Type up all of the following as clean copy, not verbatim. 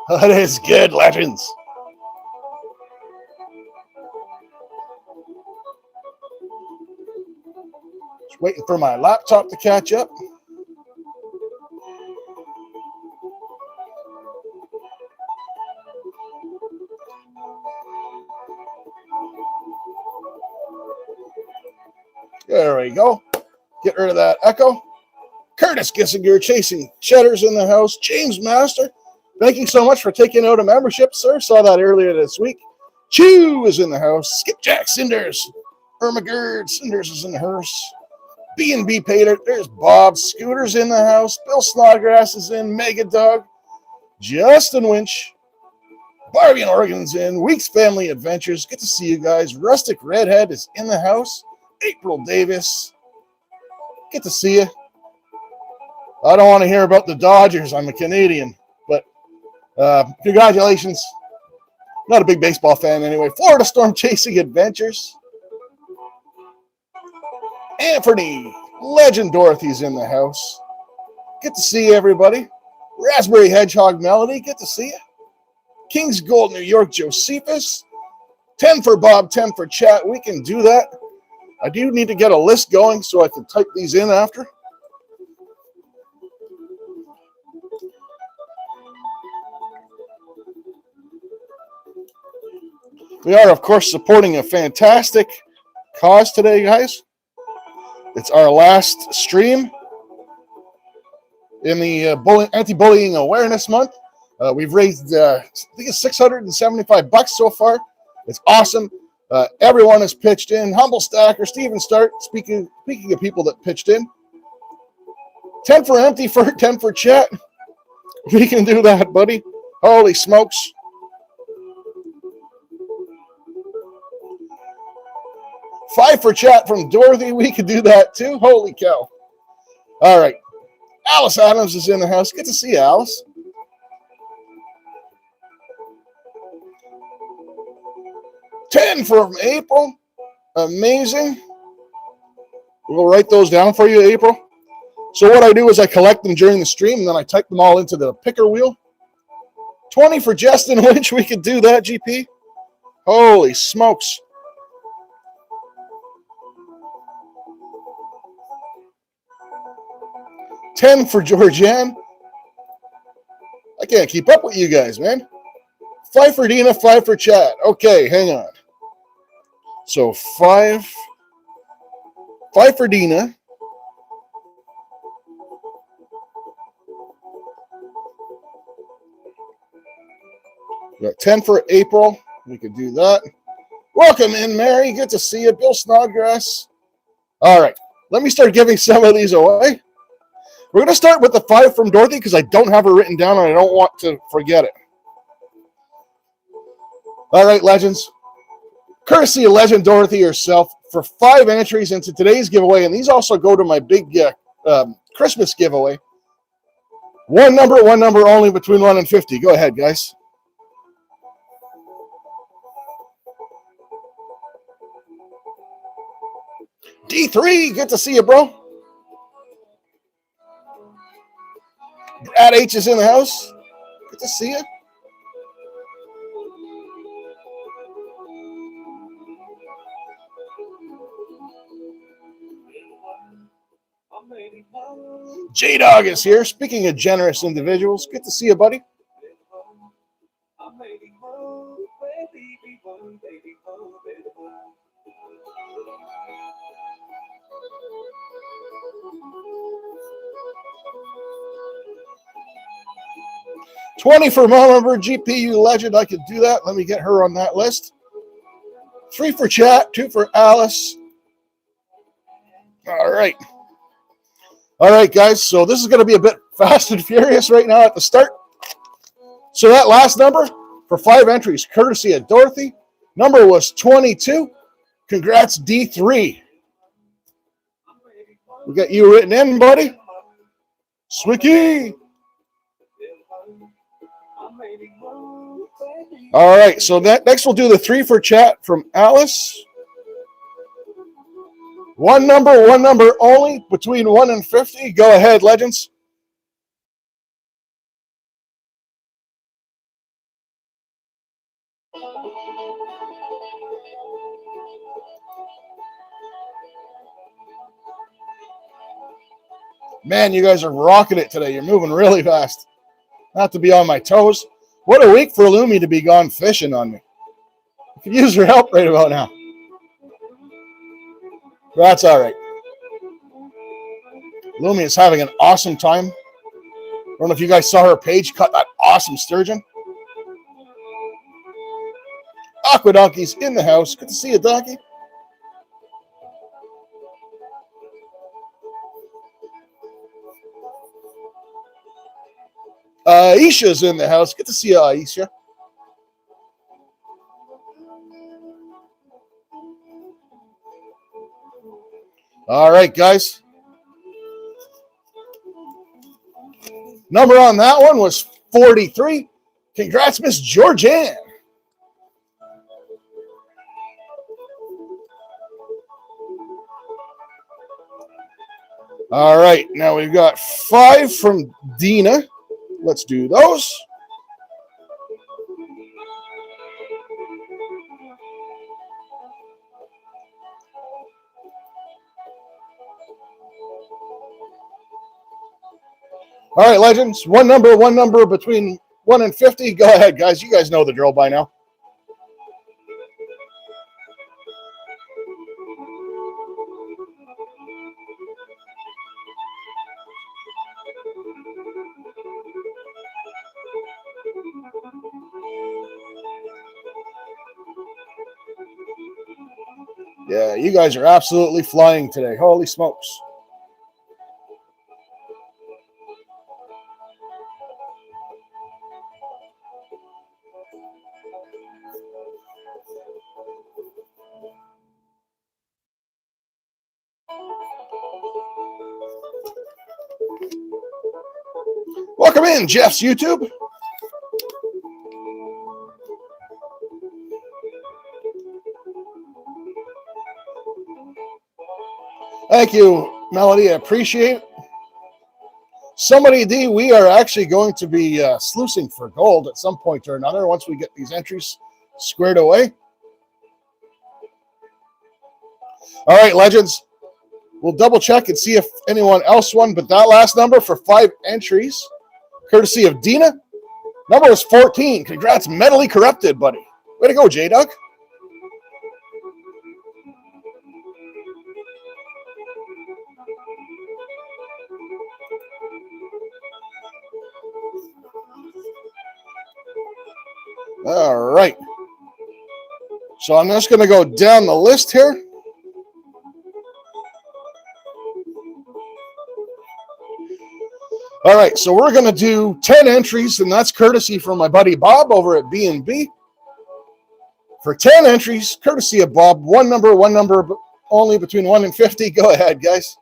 That is good, legends. Just waiting for my laptop to catch up. There we go. Get rid of that echo. Curtis Gissinger chasing cheddars in the house. James Master, thank you so much for taking out a membership, sir. Saw that earlier this week. Chew is in the house. Skipjack Cinders. Irma Gerd Cinders is in the house. B&B Pater. There's Bob. Scooter's in the house. Bill Snodgrass is in. Mega Dog. Justin Winch. Barbie and Oregon's in. Weeks Family Adventures. Good to see you guys. Rustic Redhead is in the house. April Davis. Good to see you. I don't want to hear about the Dodgers. I'm a Canadian. But congratulations. Not a big baseball fan anyway. Florida Storm Chasing Adventures. Anthony. Legend Dorothy's in the house. Good to see everybody. Raspberry Hedgehog Melody. Good to see you. King's Gold New York Josephus. 10 for Bob, 10 for chat. We can do that. I do need to get a list going so I can type these in after. We are, of course, supporting a fantastic cause today, guys. It's our last stream in the Anti-Bullying Awareness Month. We've raised, I think it's $675 so far. It's awesome. Everyone has pitched in. Humble Stacker, Steven Start, speaking of people that pitched in. 10 for empty, for 10 for chat. We can do that, buddy. Holy smokes. $5 for chat from Dorothy. We could do that too. Holy cow. All right. Alice Adams is in the house. Good to see you, Alice. $10 from April. Amazing. We'll write those down for you, April. So what I do is I collect them during the stream, and then I type them all into the picker wheel. 20 for Justin Winch. We could do that, GP. Holy smokes. $10 for Georgianne. I can't keep up with you guys, man. 5 for Dina, 5 for chat. Okay, hang on. So 5 for Dina. We got 10 for April. We could do that. Welcome in, Mary. Good to see you. Bill Snodgrass. All right. Let me start giving some of these away. We're going to start with the 5 from Dorothy because I don't have her written down and I don't want to forget it. All right, legends. Courtesy of Legend Dorothy herself for 5 entries into today's giveaway, and these also go to my big Christmas giveaway. One number only between 1 and 50. Go ahead, guys. D3, good to see you, bro. Brad H is in the house. Good to see you. J-Dog is here. Speaking of generous individuals, good to see you, buddy. $20 for Mama GPU Legend. I could do that. Let me get her on that list. 3 for chat, 2 for Alice. All right. All right, guys. So this is going to be a bit fast and furious right now at the start. So that last number for 5 entries, courtesy of Dorothy. Number was 22. Congrats, D3. We got you written in, buddy. Swicky. All right, so next we'll do the 3 for chat from Alice. One number only between 1 and 50. Go ahead, legends. Man, you guys are rocking it today. You're moving really fast. Not to be on my toes. What a week for Lumi to be gone fishing on me. I could use your help right about now. That's all right. Lumi is having an awesome time. I don't know if you guys saw her page cut that awesome sturgeon. Aqua Donkey's in the house. Good to see you, Donkey. Aisha's in the house. Good to see you, Aisha. All right, guys. Number on that one was 43. Congrats, Miss Georgianne. All right, now we've got 5 from Dina. Let's do those. All right, legends. One number between 1 and 50. Go ahead, guys. You guys know the drill by now. Yeah, you guys are absolutely flying today. Holy smokes. Welcome in, Jeff's YouTube. Thank you, Melody. I appreciate it. Somebody D, we are actually going to be sluicing for gold at some point or another once we get these entries squared away. All right, legends. We'll double check and see if anyone else won, but that last number for 5 entries, courtesy of Dina, number is 14. Congrats, mentally corrupted, buddy. Way to go, J-Dog. All right. So I'm just going to go down the list here. All right, so we're going to do 10 entries, and that's courtesy from my buddy Bob over at B&B. For 10 entries, courtesy of Bob, one number only between 1 and 50. Go ahead, guys.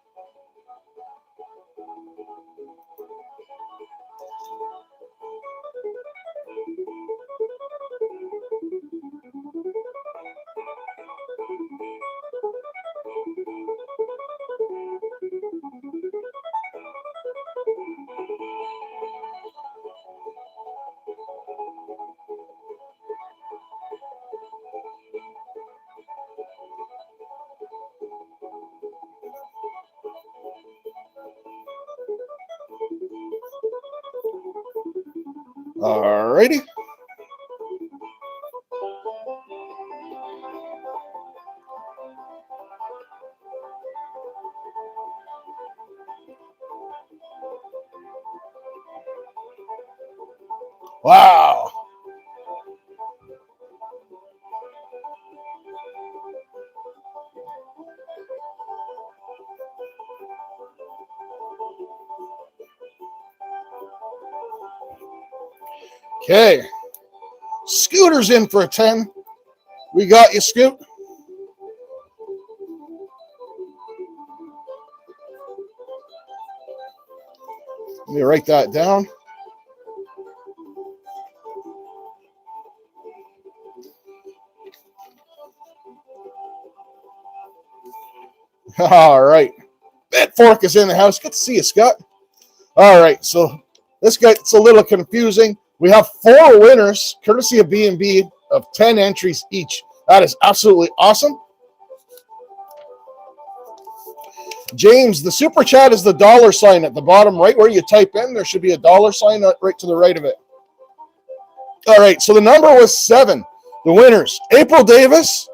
All righty. Wow. Okay. Scooter's in for a 10. We got you, Scoot. Let me write that down. All right. That fork is in the house. Good to see you, Scott. All right. So this gets a little confusing. We have 4 winners, courtesy of B&B, of 10 entries each. That is absolutely awesome. James, the super chat is the $sign at the bottom, right where you type in. There should be a $sign right to the right of it. All right, so the number was 7. The winners, April Davis,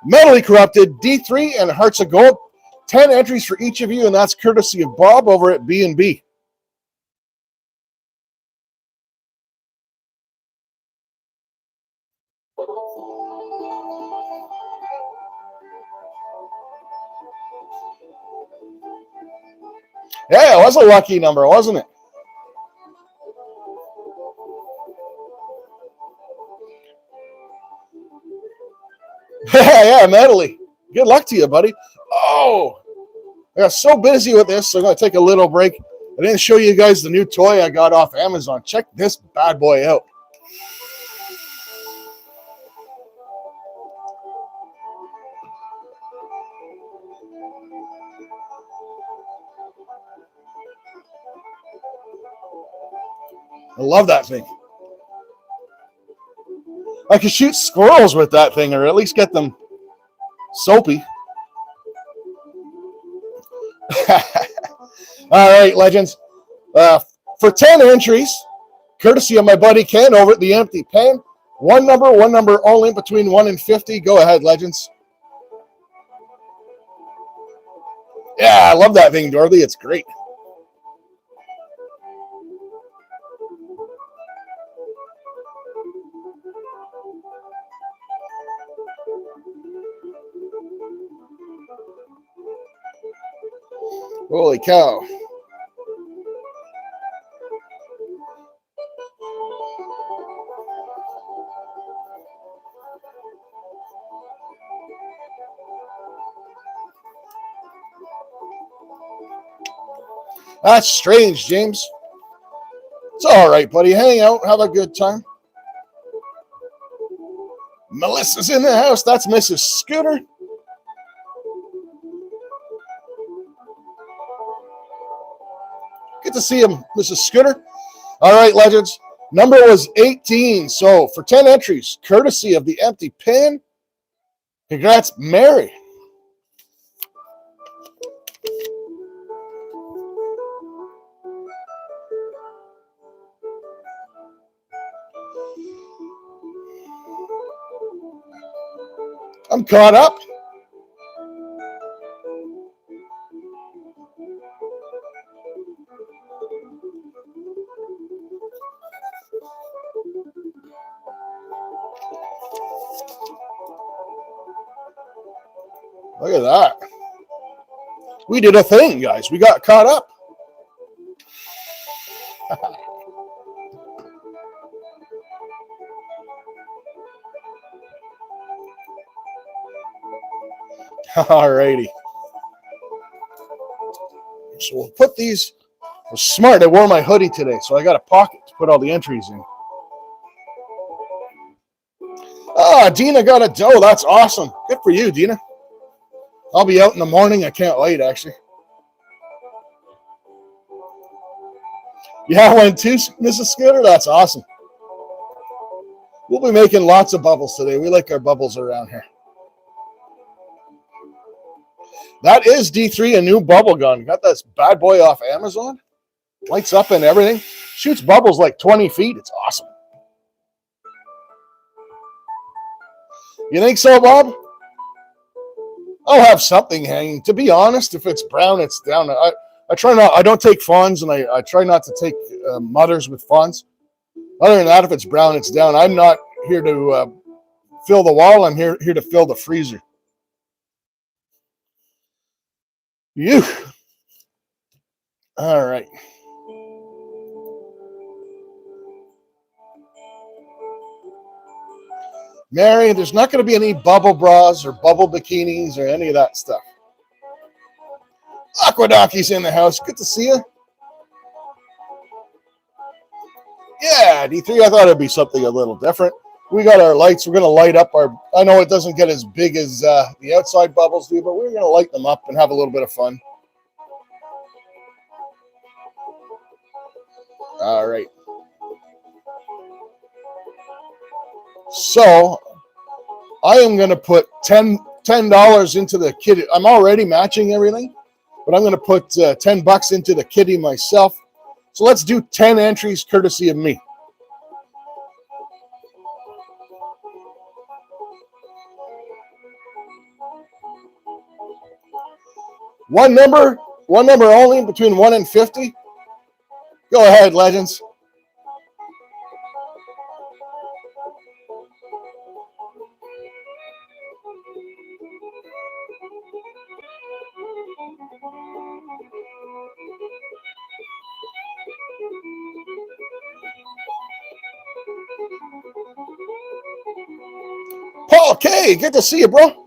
Mentally Corrupted, D3, and Hearts of Gold. 10 entries for each of you, and that's courtesy of Bob over at B&B. Yeah, it was a lucky number, wasn't it? Yeah, mentally. Good luck to you, buddy. Oh, I got so busy with this, so I'm going to take a little break. I didn't show you guys the new toy I got off Amazon. Check this bad boy out. I love that thing. I could shoot squirrels with that thing, or at least get them soapy. All right, legends. For 10 entries, courtesy of my buddy Ken over at the Empty Pen, one number only between 1 and 50. Go ahead, legends. Yeah, I love that thing, Dorothy. It's great. Holy cow. That's strange, James. It's all right, buddy. Hang out. Have a good time. Melissa's in the house. That's Mrs. Scooter. Good to see him, Mrs. Scooter. All right, legends. Number was 18. So for 10 entries, courtesy of the Empty Pen, congrats, Mary. I'm caught up. Look at that. We did a thing, guys. We got caught up. All righty. So we'll put these. I was smart. I wore my hoodie today, so I got a pocket to put all the entries in. Ah, Dina got a dough. That's awesome. Good for you, Dina. I'll be out in the morning. I can't wait, actually. Yeah, one too, Mrs. Scooter. That's awesome. We'll be making lots of bubbles today. We like our bubbles around here. That is D3, a new bubble gun. Got this bad boy off Amazon. Lights up and everything. Shoots bubbles like 20 feet. It's awesome. You think so, Bob? I'll have something hanging. To be honest, if it's brown, it's down. I try not. I don't take fawns, and I try not to take mothers with fawns. Other than that, if it's brown, it's down. I'm not here to fill the wall. I'm here to fill the freezer. You. All right. Mary, there's not going to be any bubble bras or bubble bikinis or any of that stuff. Aquadonkey's in the house. Good to see you. Yeah, D3, I thought it'd be something a little different. We got our lights. We're going to light up our... I know it doesn't get as big as the outside bubbles do, but we're going to light them up and have a little bit of fun. All right. So I am going to put $10 into the kitty. I'm already matching everything, but I'm going to put $10 into the kitty myself. So let's do 10 entries courtesy of me. One number only between 1 and 50. Go ahead, legends. Paul K, good to see you, bro.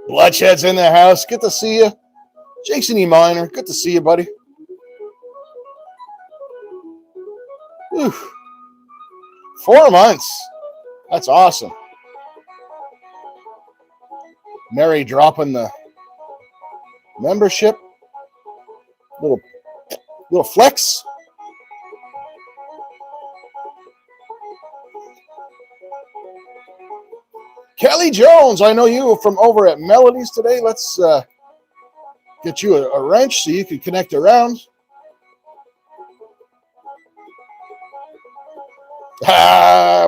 Bloodshed's in the house. Good to see you. Jason E. Minor, good to see you, buddy. Whew. 4 months. That's awesome. Mary dropping the membership. Little flex. Kelly Jones, I know you from over at Melodies today. Let's get you a wrench so you can connect around.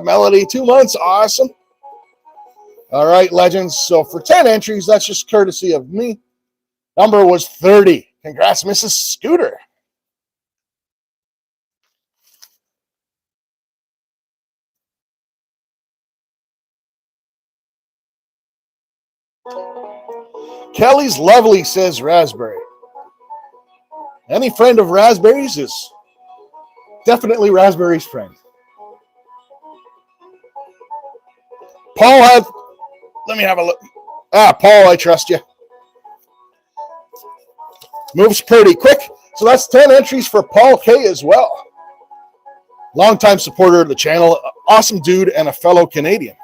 Melody, 2 months. Awesome. All right, legends. So for 10 entries, that's just courtesy of me. Number was 30. Congrats, Mrs. Scooter. Kelly's Lovely says raspberry. Any friend of raspberries is definitely raspberry's friend. Paul had, let me have a look. Paul, I trust you. Moves pretty quick. So that's 10 entries for Paul K as well. Longtime supporter of the channel, awesome dude, and a fellow Canadian.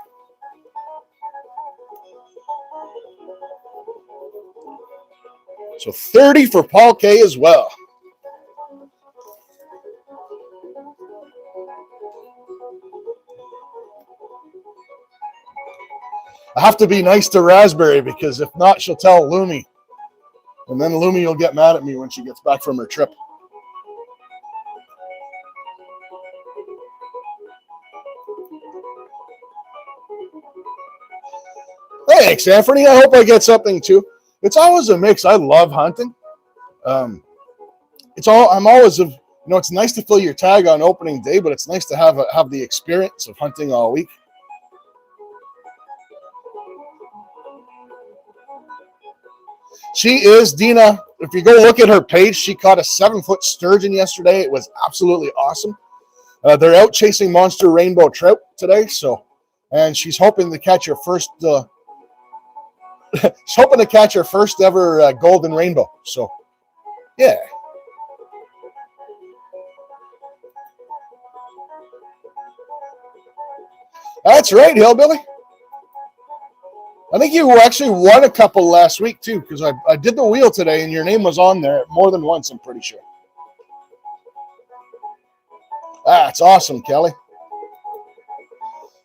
So 30 for Paul K as well. I have to be nice to Raspberry because if not, she'll tell Lumi. And then Lumi will get mad at me when she gets back from her trip. Thanks, Anthony. I hope I get something too. It's always a mix. I love hunting. I'm always it's nice to fill your tag on opening day, but it's nice to have the experience of hunting all week. She is Dina. If you go look at her page, she caught a 7-foot sturgeon yesterday. It was absolutely awesome. They're out chasing monster rainbow trout today, and she's hoping to catch her first. She's hoping to catch her first ever golden rainbow. So, yeah. That's right, Hillbilly. I think you actually won a couple last week, too, because I did the wheel today, and your name was on there more than once, I'm pretty sure. That's awesome, Kelly.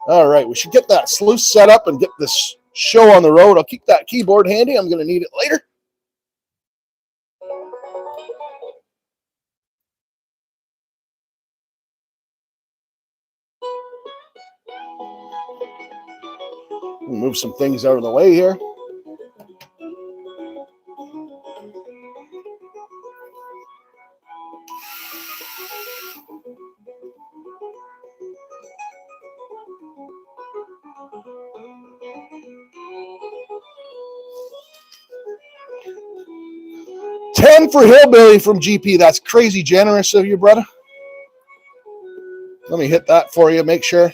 All right, we should get that sluice set up and get this show on the road. I'll keep that keyboard handy. I'm going to need it later. Move some things out of the way here. $10 for Hillbilly from GP. That's crazy generous of you, brother. Let me hit that for you, make sure.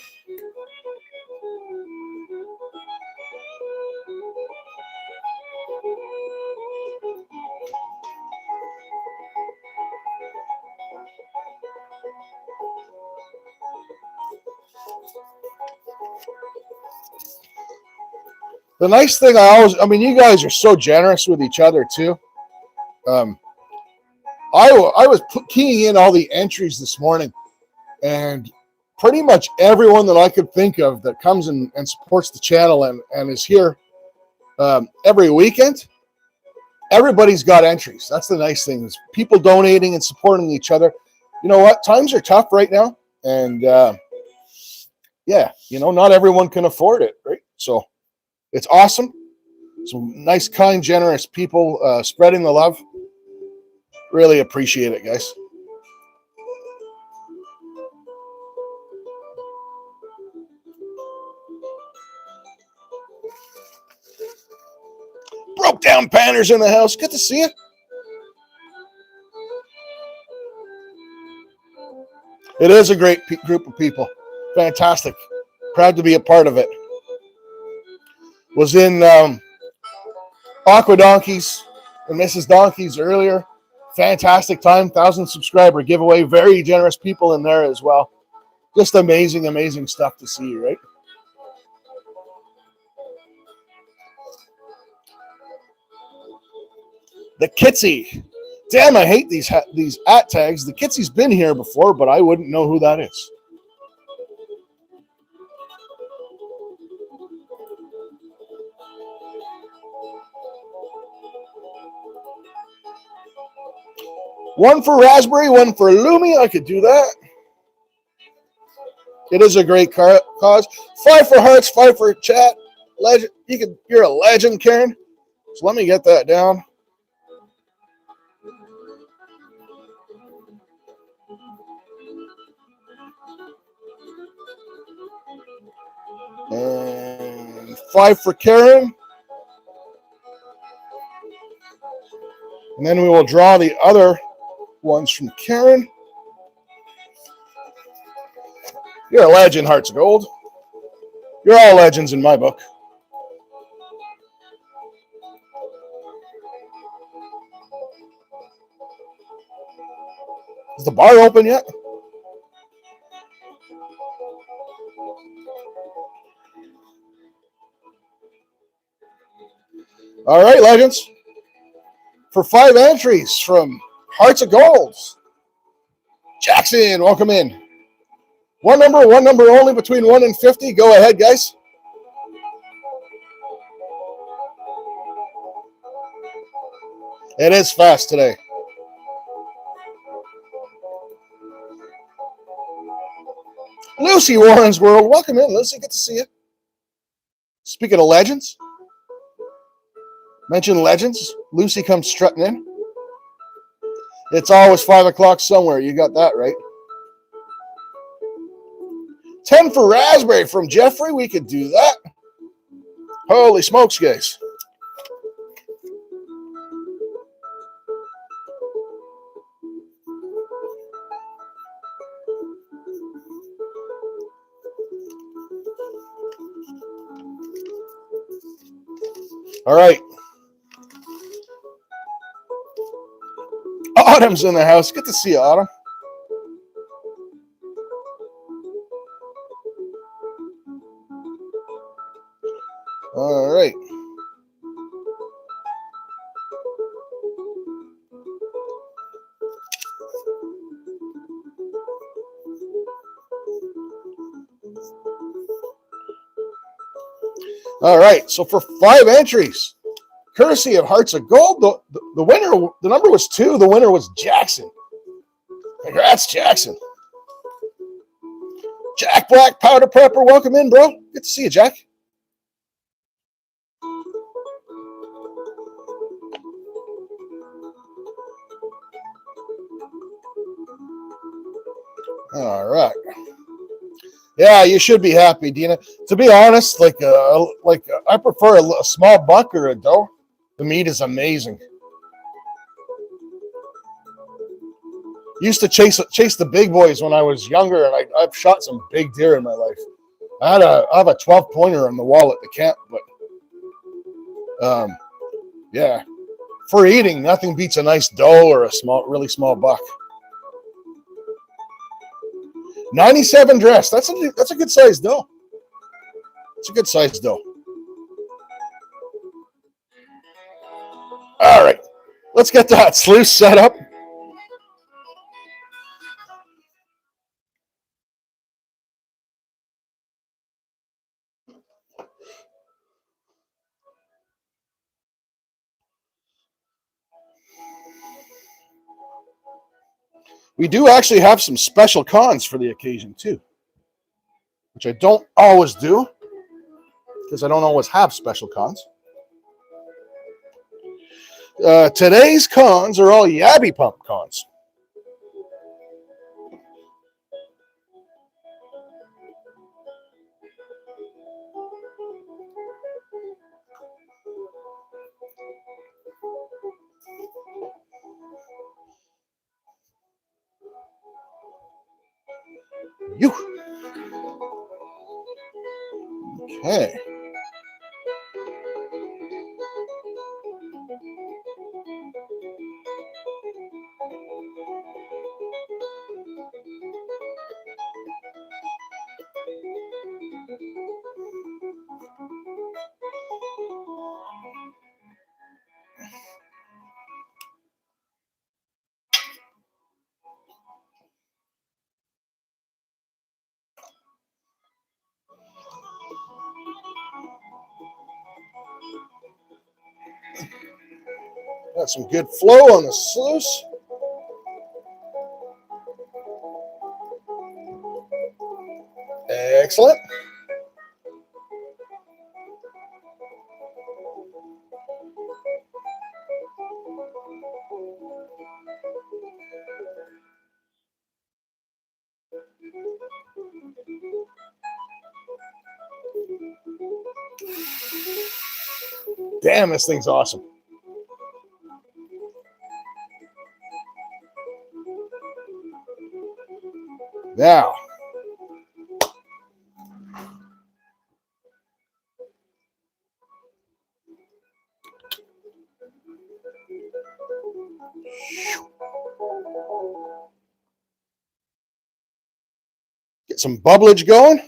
The nice thing I mean, you guys are so generous with each other too. I was keying in all the entries this morning, and pretty much everyone that I could think of that comes and supports the channel and is here every weekend, everybody's got entries. That's the nice thing, is people donating and supporting each other. You know what? Times are tough right now, and yeah, you know, not everyone can afford it, right? So it's awesome. Some nice, kind, generous people spreading the love. Really appreciate it, guys. Broke down panners in the house. Good to see you. It is a great group of people. Fantastic. Proud to be a part of it. Was in Aqua Donkeys and Mrs. Donkeys earlier. Fantastic time. 1,000 subscriber giveaway. Very generous people in there as well. Just amazing, amazing stuff to see, right? The Kitsy. Damn, I hate these at tags. The Kitsy's been here before, but I wouldn't know who that is. One for Raspberry, one for Lumi. I could do that. It is a great cause. 5 for hearts, 5 for chat. Legend. You're a legend, Karen. So let me get that down. And 5 for Karen. And then we will draw the other ones from Karen. You're a legend, Hearts of Gold. You're all legends in my book. Is the bar open yet? All right, legends. For 5 entries from Hearts of Gold. Jackson, welcome in. One number only, between 1 and 50. Go ahead, guys. It is fast today. Lucy Warren's World, welcome in, Lucy. Good to see you. Speaking of legends, mention legends. Lucy comes strutting in. It's always 5 o'clock somewhere. You got that right. 10 for Raspberry from Jeffrey. We could do that. Holy smokes, guys. All right. Autumn's in the house. Good to see you, Autumn. All right. All right. So for 5 entries, courtesy of Hearts of Gold, the winner, the number was 2. The winner was Jackson. Congrats, Jackson. Jack Black, Powder Prepper, welcome in, bro. Good to see you, Jack. All right. Yeah, you should be happy, Dina. To be honest, I prefer a small buck or a doe. The meat is amazing. Used to chase the big boys when I was younger, and I've shot some big deer in my life. I have a 12 pointer on the wall at the camp, but yeah, for eating, nothing beats a nice doe or a really small buck. 97 dress. That's a good size doe. It's a good size doe. All right, let's get that sluice set up. We do actually have some special cons for the occasion too, which I don't always do because I don't always have special cons. Today's cons are all Yabby Pump cons. You. Okay. Got some good flow on the sluice. Excellent. Damn, this thing's awesome. Now, get some bubblage going.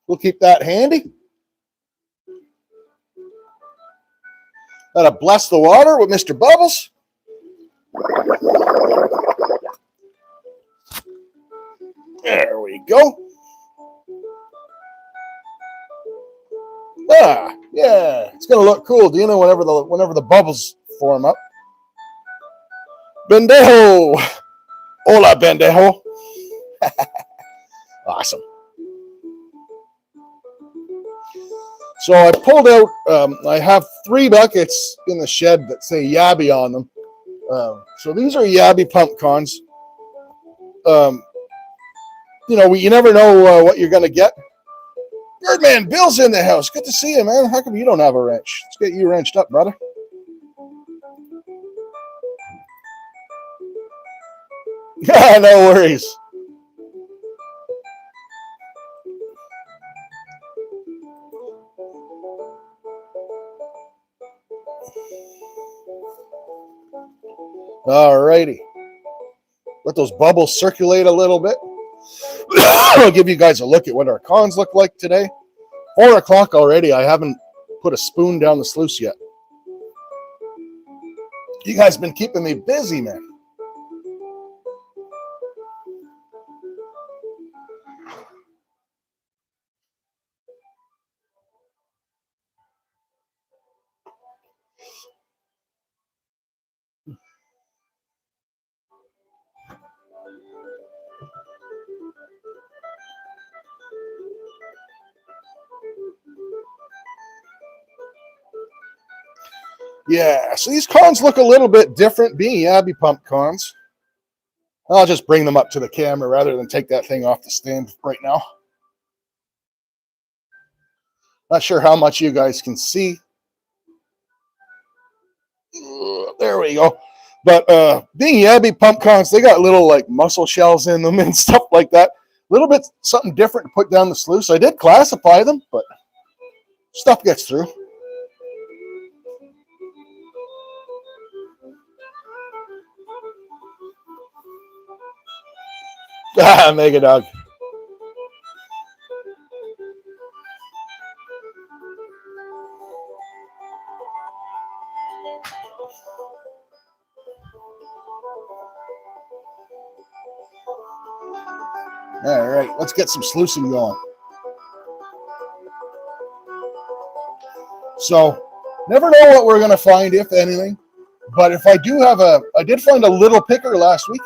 We'll keep that handy. Gotta bless the water with Mr. Bubbles. There we go. Ah, yeah, it's gonna look cool, Dina, whenever the bubbles form up. Bendejo. Hola, Bendejo. Awesome. So I pulled out, I have 3 buckets in the shed that say Yabby on them. So these are Yabby pump cons. You never know what you're going to get. Birdman, Bill's in the house. Good to see you, man. How come you don't have a wrench? Let's get you wrenched up, brother. Yeah, no worries. All righty. Let those bubbles circulate a little bit. I'll give you guys a look at what our cons look like today. 4 o'clock already. I haven't put a spoon down the sluice yet. You guys been keeping me busy, man. Yeah, so these cons look a little bit different, being Yabby pump cons. I'll just bring them up to the camera rather than take that thing off the stand right now. Not sure how much you guys can see. There we go. But being Yabby pump cons, they got little like mussel shells in them and stuff like that. A little bit something different to put down the sluice. I did classify them, but stuff gets through. Mega Dog. All right, let's get some sluicing going. So, never know what we're going to find, if anything. But if I did find a little picker last week.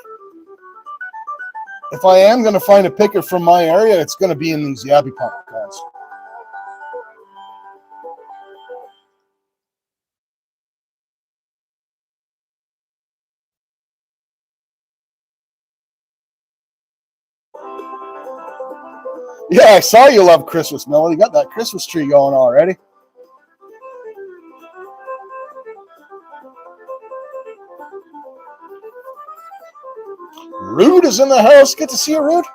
If I am going to find a picker from my area, it's going to be in these yabby ponds. Yeah, I saw you love Christmas, Melody. You got that Christmas tree going already. Rude is in the house. Good to see you, Rude.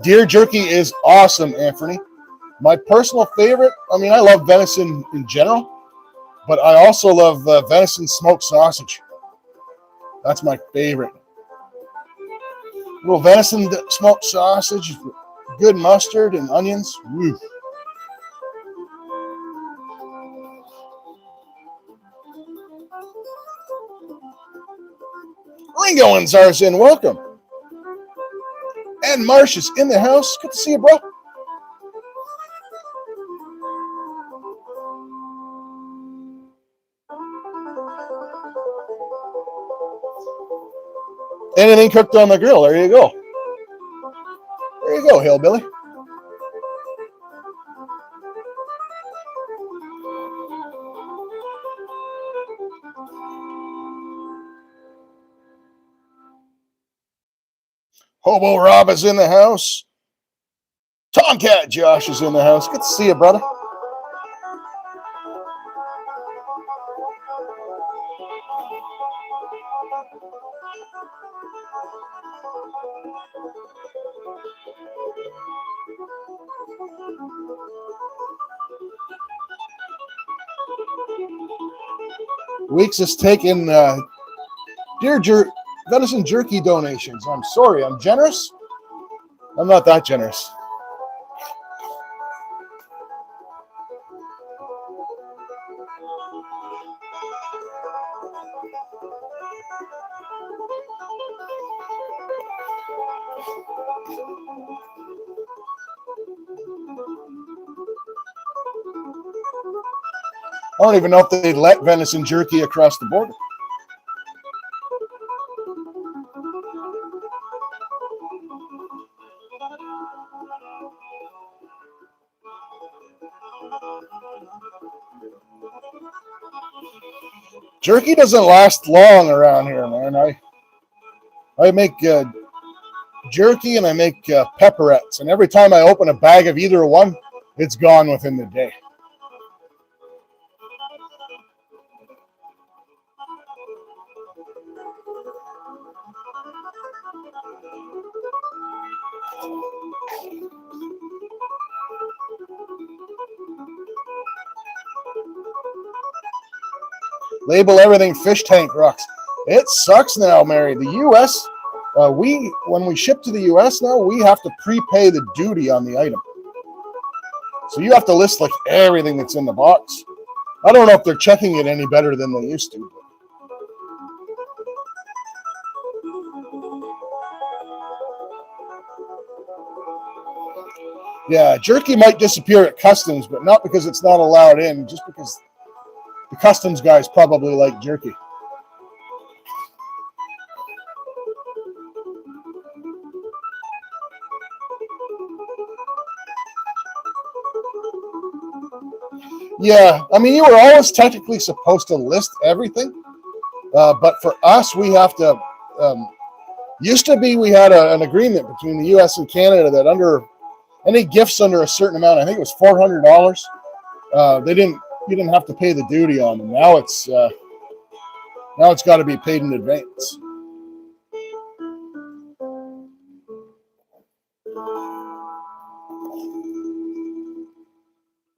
Deer jerky is awesome, Anthony. My personal favorite, I mean, I love venison in general, but I also love venison smoked sausage. That's my favorite. Little venison smoked sausage, good mustard and onions. Woo. Ringo and Zarzin, welcome. And Marsh is in the house. Good to see you, bro. Anything cooked on the grill. There you go. There you go, Hillbilly. Hobo Rob is in the house. Tomcat Josh is in the house. Good to see you, brother. Weeks is taking venison jerky donations. I'm sorry, I'm generous. I'm not that generous. I don't even know if they let venison jerky across the border. Jerky doesn't last long around here, man. I make jerky and I make pepperettes, and every time I open a bag of either one, it's gone within the day. Label everything fish tank rocks. It sucks now, Mary. The U.S., when we ship to the U.S. now, we have to prepay the duty on the item. So you have to list like everything that's in the box. I don't know if they're checking it any better than they used to. Yeah, jerky might disappear at customs, but not because it's not allowed in, just because the customs guys probably like jerky. Yeah, I mean, you were always technically supposed to list everything, but for us, we have to. Used to be we had an agreement between the U.S. and Canada that under any gifts under a certain amount, I think it was $400, you didn't have to pay the duty on them. Now it's got to be paid in advance.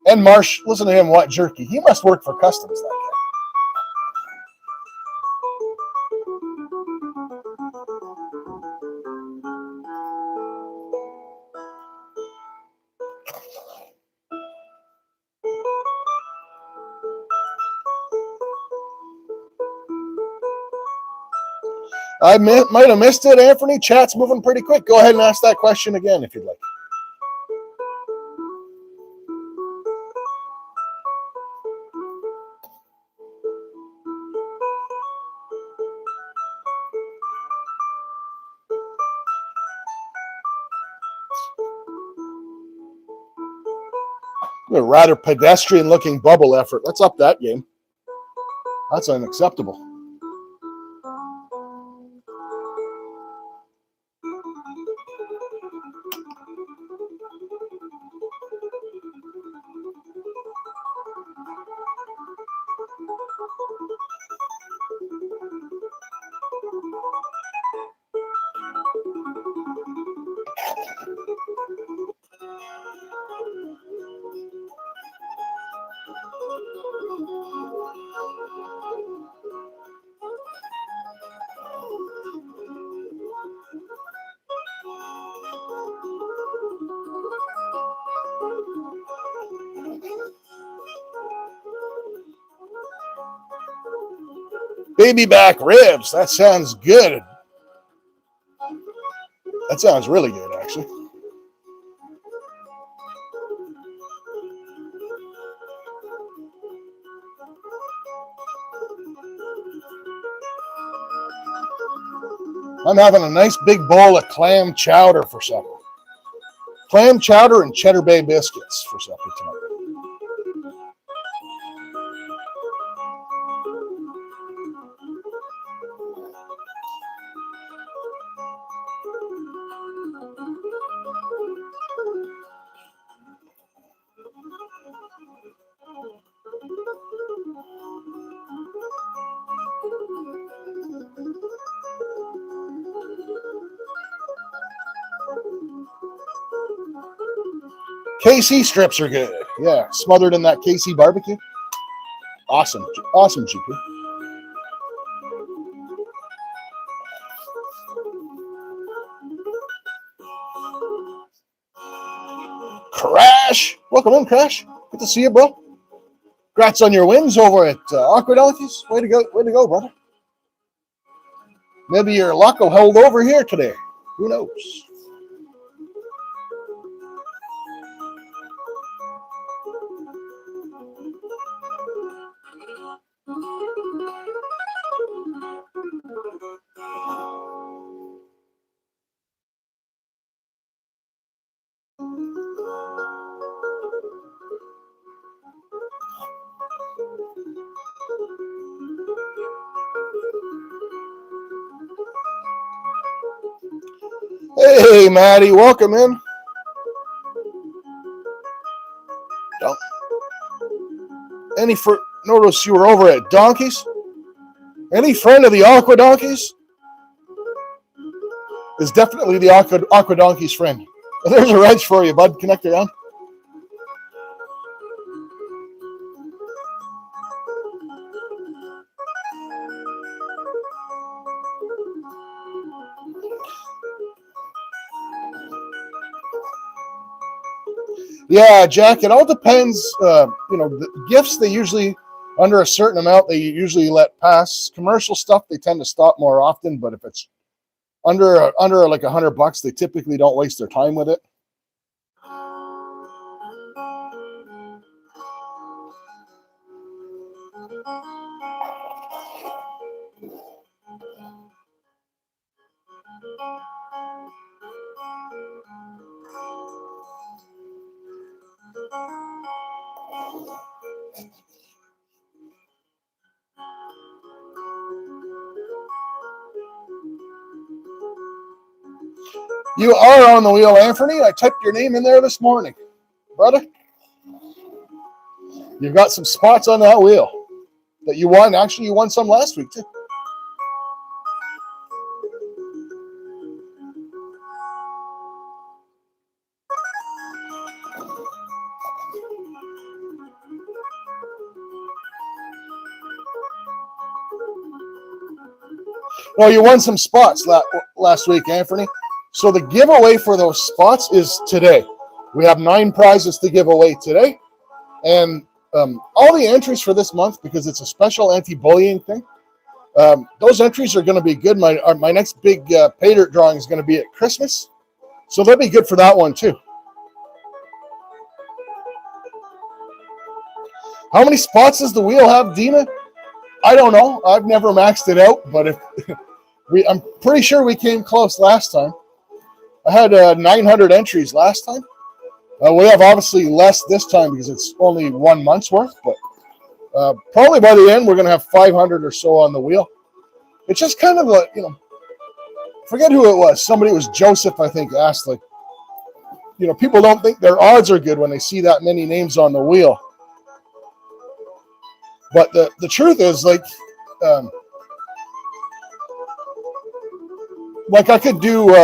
And Marsh, listen to him, what jerky? He must work for customs, that guy. I might have missed it, Anthony. Chat's moving pretty quick. Go ahead and ask that question again if you'd like. A rather pedestrian-looking bubble effort. Let's up that game. That's unacceptable. Baby back ribs. That sounds good. That sounds really good, actually. I'm having a nice big bowl of clam chowder for supper. Clam chowder and Cheddar Bay biscuits for supper tonight. KC strips are good. Yeah, smothered in that KC barbecue. Awesome. Awesome, GP. Crash. Welcome in, Crash. Good to see you, bro. Congrats on your wins over at Aqua Donkeys. Way to go, brother. Maybe your luck will hold over here today. Who knows? Hey, Maddie, welcome in. Notice you were over at Donkeys? Any friend of the Aqua Donkeys is definitely the Aqua Donkeys friend. There's a wrench for you, bud. Connect around. Yeah, Jack, it all depends. The gifts, they usually, under a certain amount, they usually let pass. Commercial stuff, they tend to stop more often, but if it's under like $100, they typically don't waste their time with it. You are on the wheel, Anthony. I typed your name in there this morning, brother. You've got some spots on that wheel that you won. Actually, you won some last week, too. Well, you won some spots last week, Anthony. So the giveaway for those spots is today. We have 9 prizes to give away today. And all the entries for this month, because it's a special anti-bullying thing, Those entries are going to be good. My next big pay dirt drawing is going to be at Christmas, so they'll be good for that one too. How many spots does the wheel have, Dina? I don't know. I've never maxed it out, but if I'm pretty sure we came close last time. I had 900 entries last time. We have obviously less this time because it's only 1 month's worth, but probably by the end we're going to have 500 or so on the wheel. It's just kind of a, forget who it was. Somebody, it was Joseph, I think, asked, like, people don't think their odds are good when they see that many names on the wheel. But the truth is, like I could do,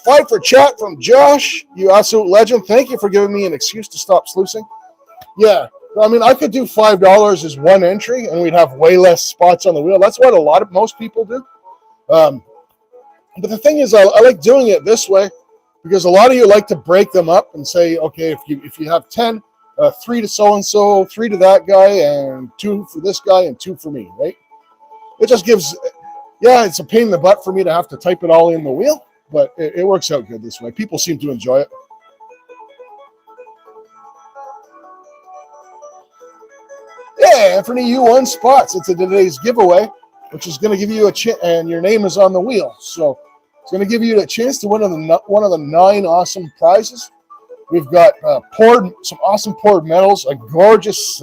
5 for chat from Josh, you absolute legend. Thank you for giving me an excuse to stop sluicing. Yeah, I mean, I could do $5 as one entry, and we'd have way less spots on the wheel. That's what most people do. But the thing is, I like doing it this way because a lot of you like to break them up and say, okay, if you have 10, 3 to so-and-so, 3 to that guy, and 2 for this guy, and 2 for me, right? It just gives, it's a pain in the butt for me to have to type it all in the wheel, but it works out good this way. People seem to enjoy it. Yeah, Anthony, you won spots. It's today's giveaway, which is going to give you a chance, and your name is on the wheel. So it's going to give you a chance to win one of the 9 awesome prizes. We've got some awesome poured metals, a gorgeous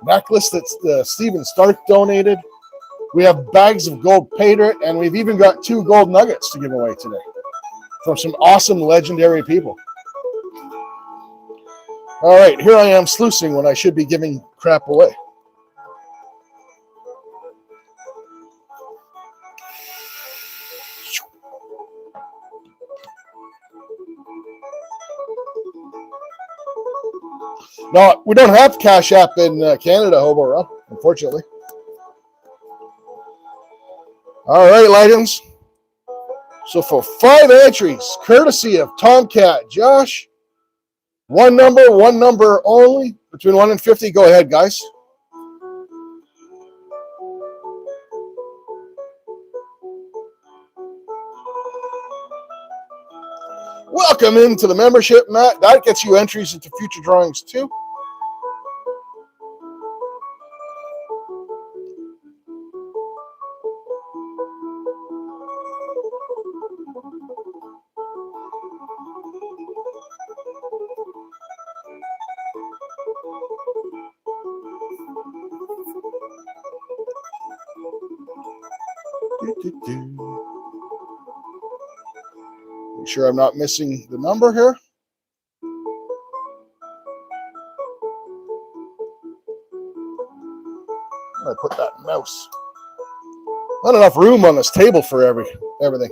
necklace that Steven Stark donated. We have bags of gold pay dirt, and we've even got 2 gold nuggets to give away today from some awesome legendary people. All right, here I am sluicing when I should be giving crap away. No, we don't have Cash App in Canada, Hobo, unfortunately. All right, legends. So for 5 entries, courtesy of Tomcat Josh, one number only, between 1 and 50. Go ahead, guys. Welcome into the membership, Matt. That gets you entries into future drawings, too. Make sure I'm not missing the number here. I put that mouse. Not enough room on this table for everything.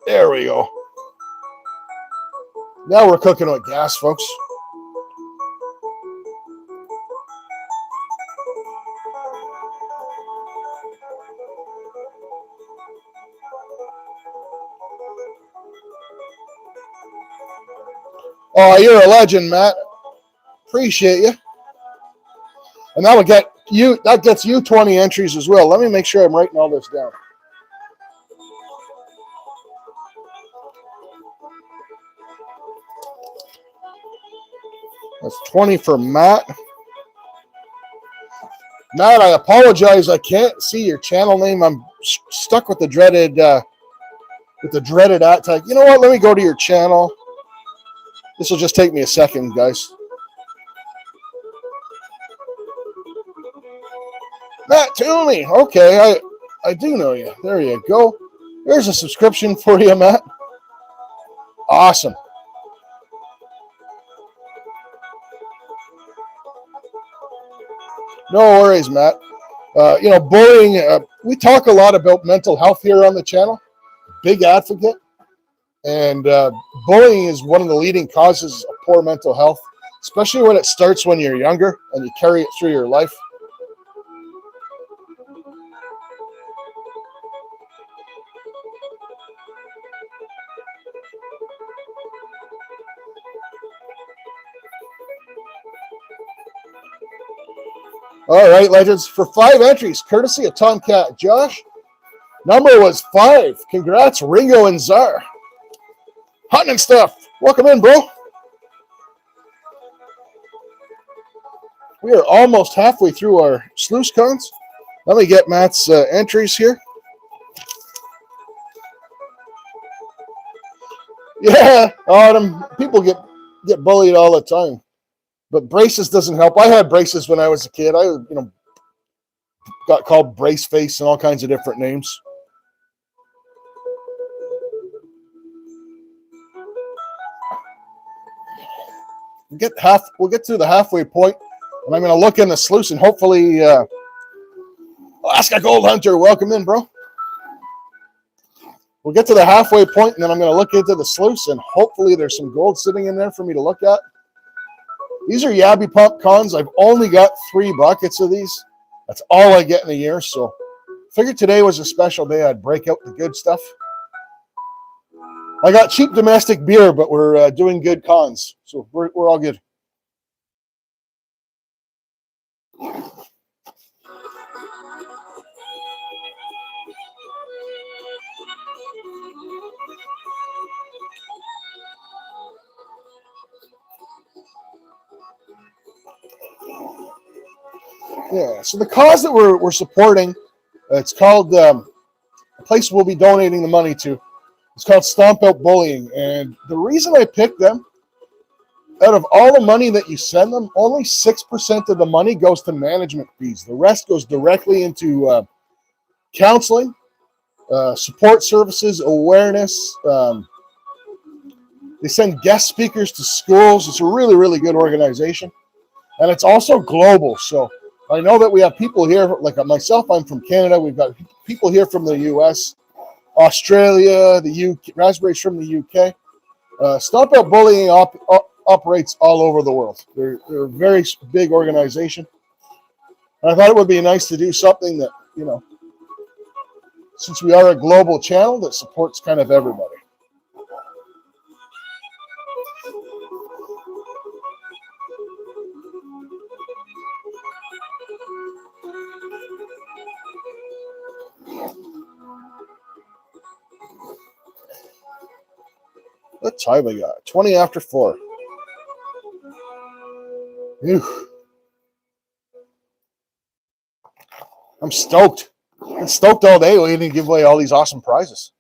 There we go. Now we're cooking with gas, folks. Oh, you're a legend, Matt. Appreciate you. And that gets you 20 entries as well. Let me make sure I'm writing all this down. That's 20 for Matt. Matt, I apologize. I can't see your channel name. I'm stuck with the dreaded at tag. You know what? Let me go to your channel. This will just take me a second, guys. Matt Toomey. Okay, I do know you. There you go. There's a subscription for you, Matt. Awesome. No worries, Matt. Bullying, we talk a lot about mental health here on the channel. Big advocate. And bullying is one of the leading causes of poor mental health, especially when it starts when you're younger and you carry it through your life. All right, legends, for 5 entries, courtesy of Tomcat Josh. Number was 5. Congrats, Ringo and Czar. Hunting and stuff. Welcome in, bro. We are almost halfway through our sluice cons. Let me get Matt's entries here. Yeah, Autumn. People get bullied all the time, but braces doesn't help. I had braces when I was a kid. I got called brace face and all kinds of different names. We'll get to the halfway point, and I'm going to look in the sluice and hopefully Alaska Gold Hunter, welcome in, bro. We'll get to the halfway point, and then I'm going to look into the sluice, and hopefully there's some gold sitting in there for me to look at. These are Yabby Pump cons. I've only got 3 buckets of these. That's all I get in a year, so figured today was a special day. I'd break out the good stuff. I got cheap domestic beer, but we're doing good cons, so we're all good. Yeah, so the cause that we're supporting, it's called, the place we'll be donating the money to, it's called Stomp Out Bullying. And the reason I picked them, out of all the money that you send them, only 6% of the money goes to management fees. The rest goes directly into counseling, support services, awareness. They send guest speakers to schools. It's a really, really good organization. And it's also global. So I know that we have people here, like myself, I'm from Canada. We've got people here from the U.S., Australia, the UK, Raspberries from the UK. Stop Out Bullying operates all over the world. They're a very big organization. And I thought it would be nice to do something that, since we are a global channel, that supports kind of everybody. What time we got? 20 after 4. Whew. I'm stoked. I'm stoked all day waiting to give away all these awesome prizes.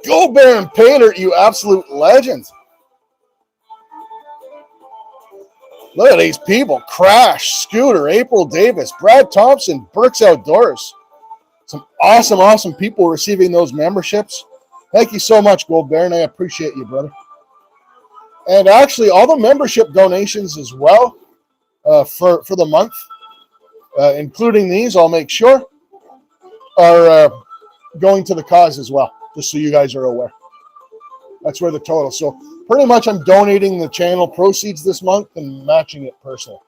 Go Baron Painter, you absolute legend. Look at these people. Crash, Scooter, April Davis, Brad Thompson, Burks Outdoors. Some awesome, awesome people receiving those memberships. Thank you so much, Gold Baron. I appreciate you, brother. And actually, all the membership donations as well for the month, including these, I'll make sure, are going to the cause as well, just so you guys are aware. That's where the total. So pretty much I'm donating the channel proceeds this month and matching it personally.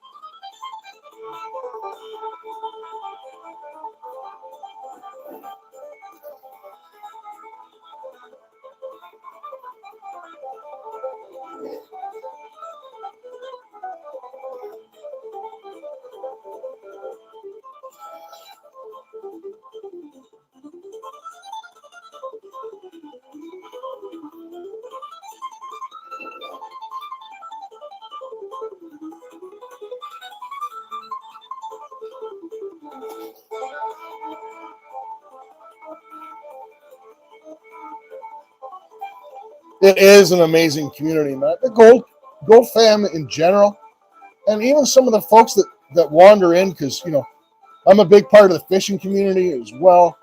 It is an amazing community, man. The Gold fam in general, and even some of the folks that wander in, because I'm a big part of the fishing community as well.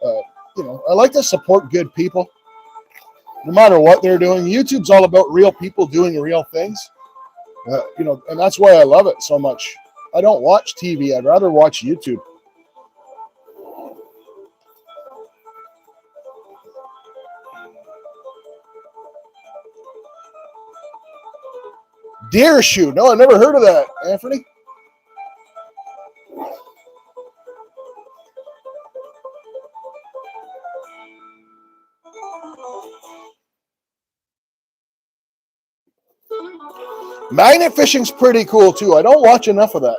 I like to support good people, no matter what they're doing. YouTube's all about real people doing real things, and that's why I love it so much. I don't watch TV. I'd rather watch YouTube. Deer shoe. No, I never heard of that, Anthony. Magnet fishing's pretty cool too. I don't watch enough of that.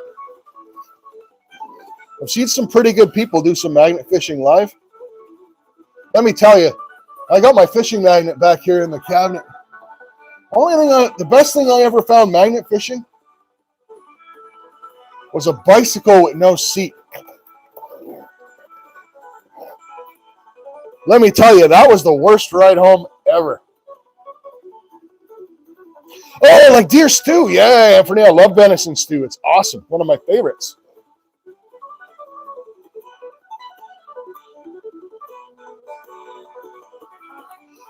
I've seen some pretty good people do some magnet fishing live. Let me tell you, I got my fishing magnet back here in the cabinet. The best thing I ever found magnet fishing was a bicycle with no seat. Let me tell you, that was the worst ride home ever. Oh, like deer stew. Yeah, Anthony, I love venison stew. It's awesome. One of my favorites.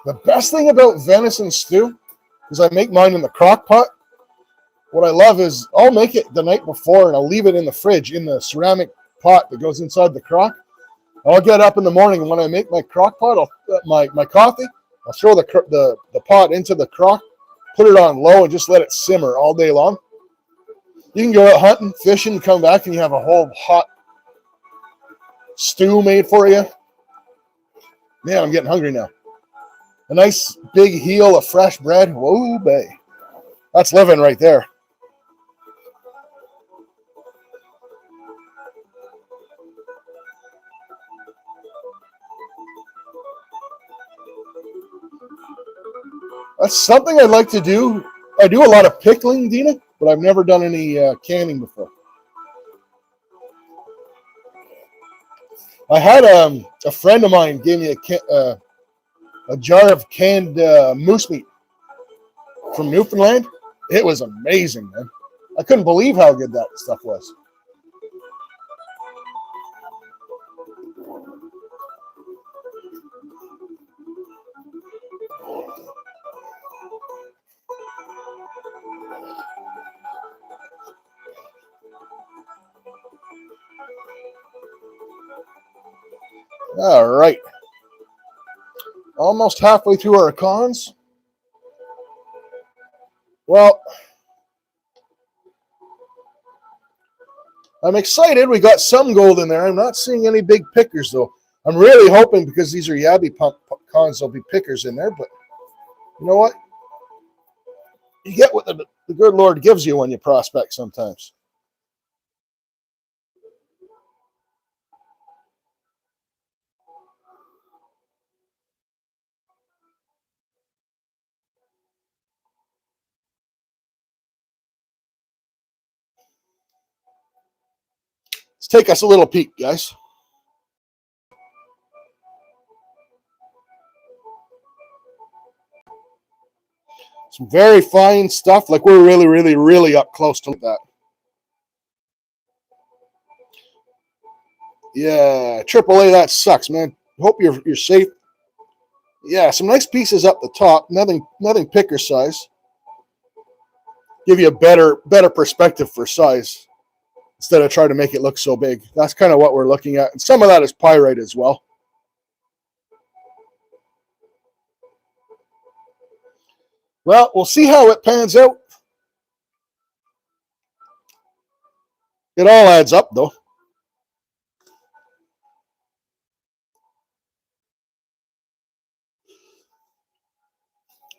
The best thing about venison stew is I make mine in the crock pot. What I love is I'll make it the night before and I'll leave it in the fridge in the ceramic pot that goes inside the crock. I'll get up in the morning and when I make my crock pot, my coffee, I'll throw the pot into the crock, put it on low and just let it simmer all day long. You can go out hunting, fishing, come back and you have a whole hot stew made for you. Man, I'm getting hungry now. A nice big heel of fresh bread. Whoa, babe. That's living right there. That's something I'd like to do. I do a lot of pickling, Dina, but I've never done any canning before. I had a friend of mine gave me a jar of canned moose meat from Newfoundland. It was amazing, man. I couldn't believe how good that stuff was. All right. Almost halfway through our cons. Well, I'm excited. We got some gold in there. I'm not seeing any big pickers, though. I'm really hoping because these are Yabby pump cons, there'll be pickers in there. But you know what? You get what the good Lord gives you when you prospect sometimes. Let's take us a little peek, guys. Some very fine stuff. Like we're really, really, really up close to that. Yeah, AAA, that sucks, man. Hope you're safe. Yeah, some nice pieces up the top. Nothing picker size. Give you a better perspective for size instead of trying to make it look so big. That's kind of what we're looking at. And some of that is pyrite as well. Well, we'll see how it pans out. It all adds up, though.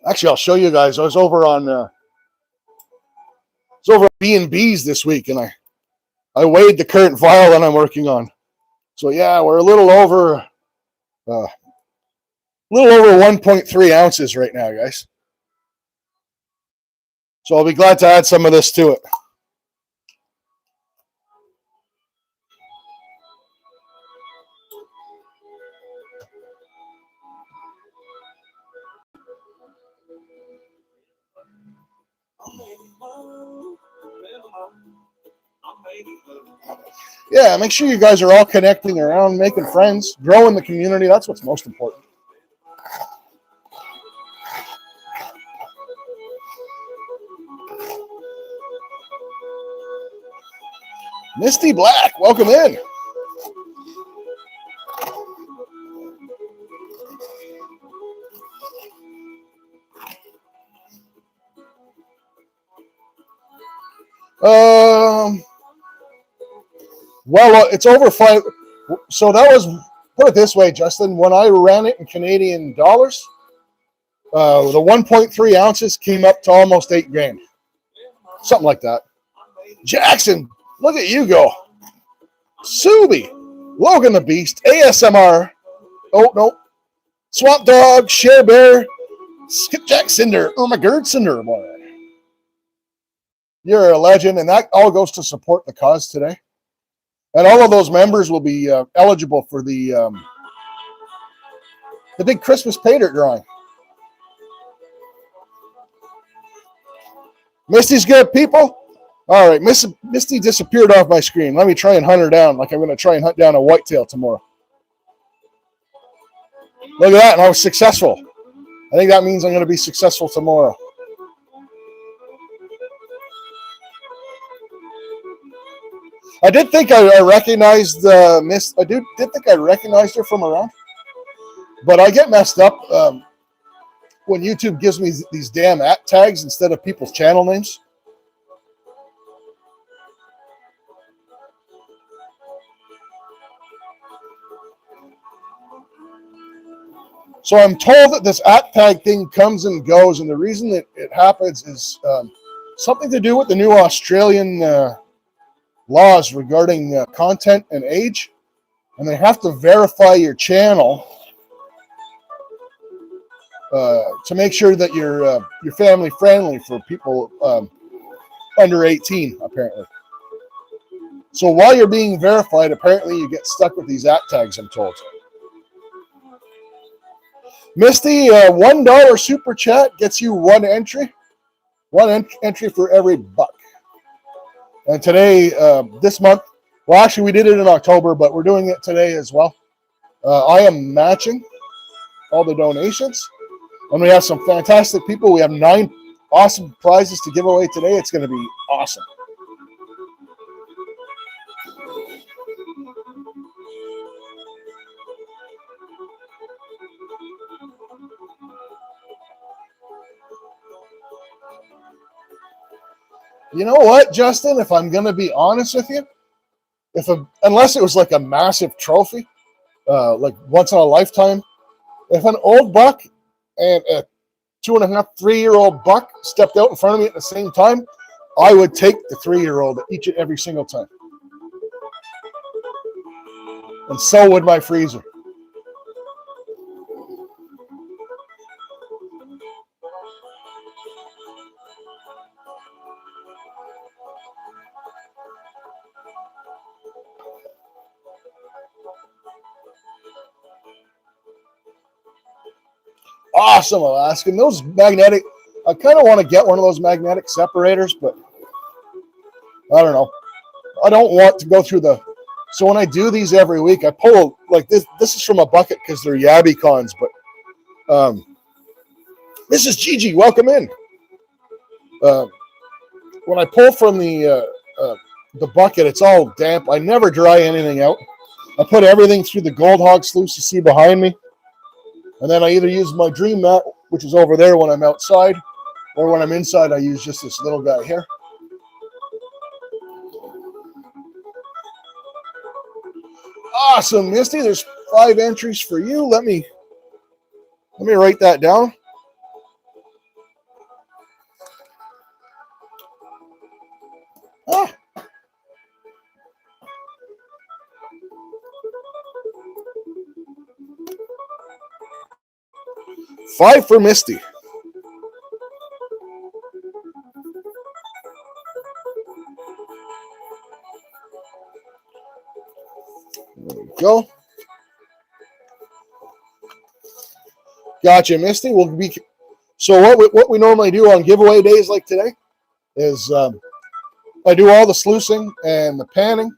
Actually, I'll show you guys. I was over on B&B's this week, and I weighed the current vial that I'm working on. So yeah, we're a little over 1.3 ounces right now, guys. So I'll be glad to add some of this to it. Yeah, make sure you guys are all connecting around, making friends, growing the community. That's what's most important. Misty Black, welcome in. Well, it's over 5. So that was, put it this way, Justin, when I ran it in Canadian dollars, the 1.3 ounces came up to almost $8,000. something like that. Jackson, look at you go. Subi, Logan the Beast, ASMR. Oh, no. Swamp Dog, Share Bear, Skipjack Cinder. Oh, my God, Cinder boy. You're a legend, and that all goes to support the cause today. And all of those members will be eligible for the big Christmas pay dirt drawing. Misty's good, people. All right, Misty disappeared off my screen. Let me try and hunt her down like I'm going to try and hunt down a whitetail tomorrow. Look at that, and I was successful. I think that means I'm going to be successful tomorrow. I did think I recognized Miss. I did think I recognized her from around, but I get messed up when YouTube gives me these damn at tags instead of people's channel names. So I'm told that this at tag thing comes and goes, and the reason that it happens is something to do with the new Australian laws regarding content and age, and they have to verify your channel to make sure that you're family friendly for people under 18, apparently. So while you're being verified, apparently you get stuck with these at tags, I'm told. Misty, $1 super chat gets you one entry. One entry for every buck. And today, this month, well, actually, we did it in October, but we're doing it today as well. I am matching all the donations. And we have some fantastic people. We have 9 awesome prizes to give away today. It's going to be awesome. You know what, Justin? If I'm going to be honest with you, unless it was like a massive trophy, like once in a lifetime, if an old buck and a 2.5, 3-year-old buck stepped out in front of me at the same time, I would take the 3-year-old each and every single time. And so would my freezer. Awesome, Alaskan. Those magnetic, I kind of want to get one of those magnetic separators, but I don't know. I don't want to go through so when I do these every week, I pull, like this is from a bucket because they're Yabby cons, but this is Gigi, welcome in. When I pull from the bucket, it's all damp. I never dry anything out. I put everything through the Gold Hog sluice you see behind me. And then I either use my dream mat, which is over there when I'm outside, or when I'm inside, I use just this little guy here. Awesome, Misty. There's 5 entries for you. Let me write that down. Ah. Five for Misty. There we go. Gotcha, Misty. So what we normally do on giveaway days like today is I do all the sluicing and the panning,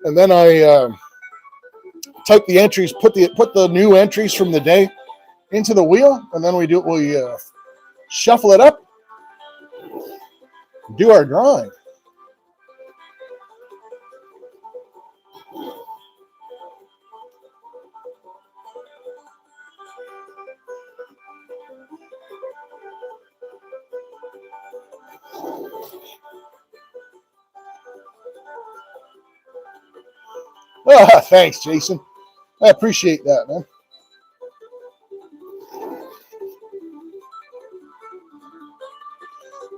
and then I type the entries, put the new entries from the day into the wheel, and then we shuffle it up, do our drawing. Oh, thanks, Jason. I appreciate that, man.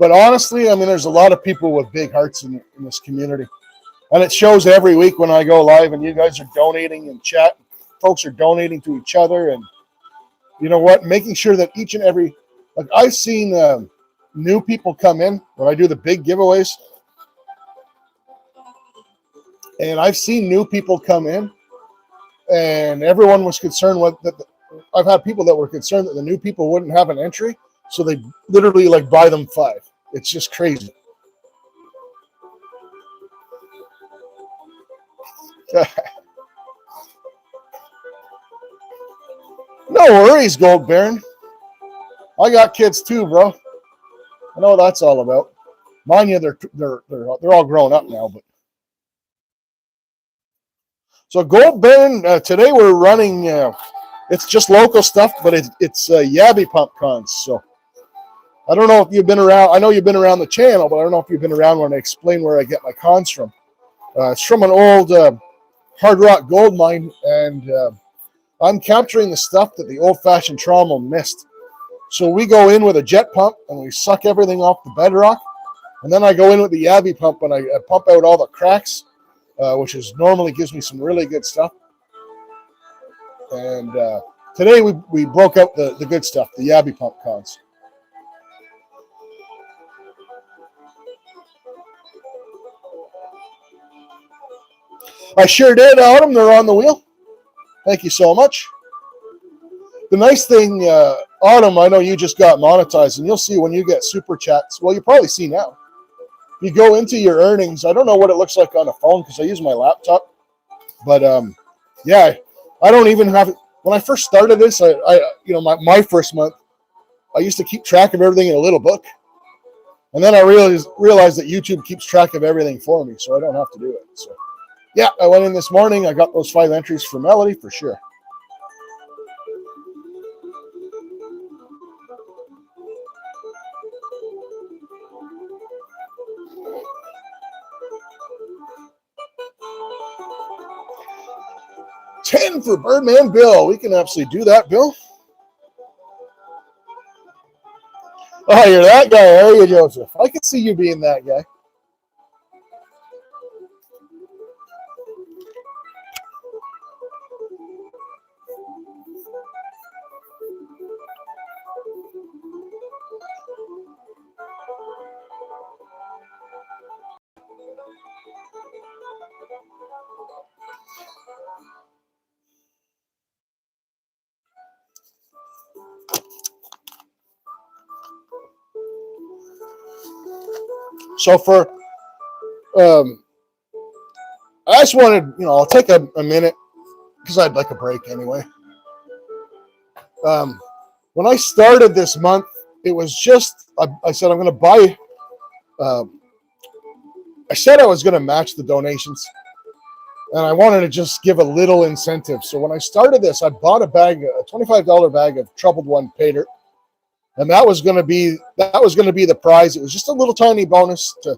But honestly, I mean, there's a lot of people with big hearts in this community. And it shows every week when I go live and you guys are donating and chat. Folks are donating to each other. And you know what? Making sure that each and every, like I've seen new people come in when I do the big giveaways. And I've seen new people come in and everyone was concerned with that. I've had people that were concerned that the new people wouldn't have an entry. So they literally like buy them 5. It's just crazy. No worries, Gold Baron. I got kids too, bro. I know what that's all about. Mind you, they're all grown up now, but so Gold Baron today we're running. It's just local stuff, but it's Yabby Pump cons. So I don't know if you've been around. I know you've been around the channel, but I don't know if you've been around when I explain where I get my cons from. It's from an old hard rock gold mine, and I'm capturing the stuff that the old-fashioned trommel missed. So we go in with a jet pump and we suck everything off the bedrock. And then I go in with the Yabby pump and I pump out all the cracks, which is normally gives me some really good stuff. And today we broke out the good stuff, the Yabby pump cons. I sure did, Autumn. They're on the wheel. Thank you so much. The nice thing, Autumn, I know you just got monetized, and you'll see when you get super chats. Well, you probably see now. You go into your earnings. I don't know what it looks like on a phone because I use my laptop. But yeah, I don't even have. When I first started this, I my first month, I used to keep track of everything in a little book, and then I realized that YouTube keeps track of everything for me, so I don't have to do it. So yeah, I went in this morning. I got those 5 entries for Melody for sure. $10 for Birdman Bill. We can absolutely do that, Bill. Oh, you're that guy, are you, Joseph? I can see you being that guy. So for, I just wanted, I'll take a minute because I'd like a break anyway. When I started this month, it was just, I said I'm going to buy, I said I was going to match the donations, and I wanted to just give a little incentive. So when I started this, I bought a $25 bag of Troubled One pay dirt, and that was going to be the prize. It was just a little tiny bonus to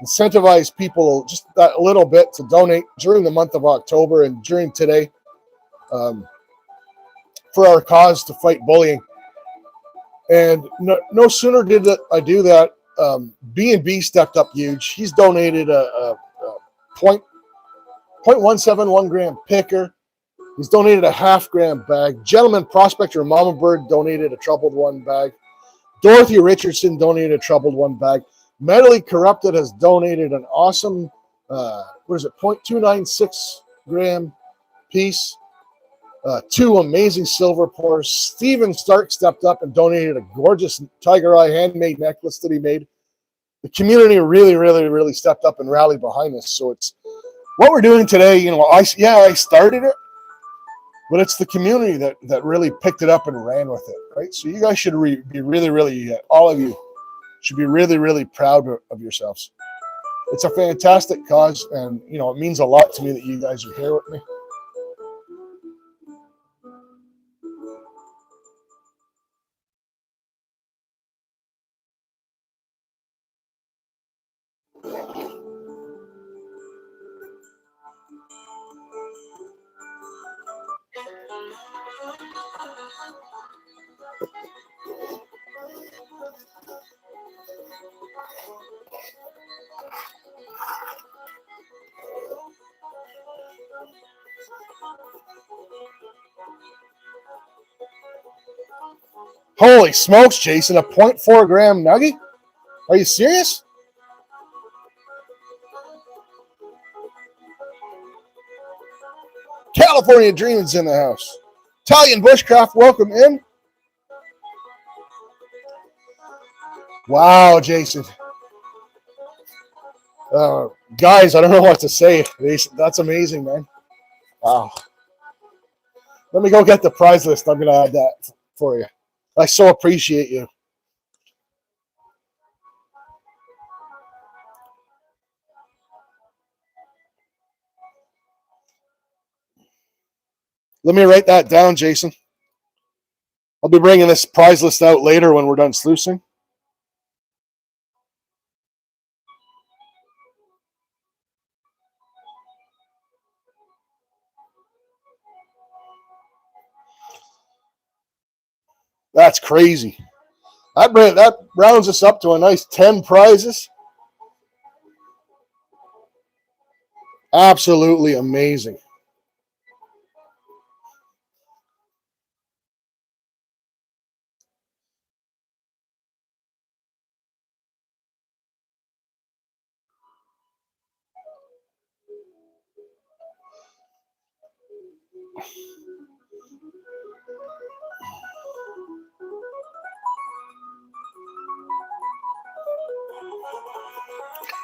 incentivize people just that little bit to donate during the month of October and during today for our cause to fight bullying. And no sooner did I do that, B&B stepped up huge. He's donated a 0.171 gram picker. He's donated a half-gram bag. Gentleman Prospector Mama Bird donated a Troubled One bag. Dorothy Richardson donated a Troubled One bag. Mentally Corrupted has donated an awesome, 0.296 gram piece. 2 amazing silver pours. Steven Stark stepped up and donated a gorgeous tiger eye handmade necklace that he made. The community really, really, really stepped up and rallied behind this. So it's what we're doing today. I started it, but it's the community that really picked it up and ran with it, right? So you guys should be really, really, all of you should be really, really proud of yourselves. It's a fantastic cause, and it means a lot to me that you guys are here with me. Holy smokes, Jason, a 0.4 gram nugget? Are you serious? California Dreaming's in the house. Italian Bushcraft, welcome in. Wow, Jason. Guys, I don't know what to say. That's amazing, man. Wow. Let me go get the prize list. I'm going to add that for you. I so appreciate you. Let me write that down, Jason. I'll be bringing this prize list out later when we're done sluicing. That's crazy. That rounds us up to a nice 10 prizes. Absolutely amazing.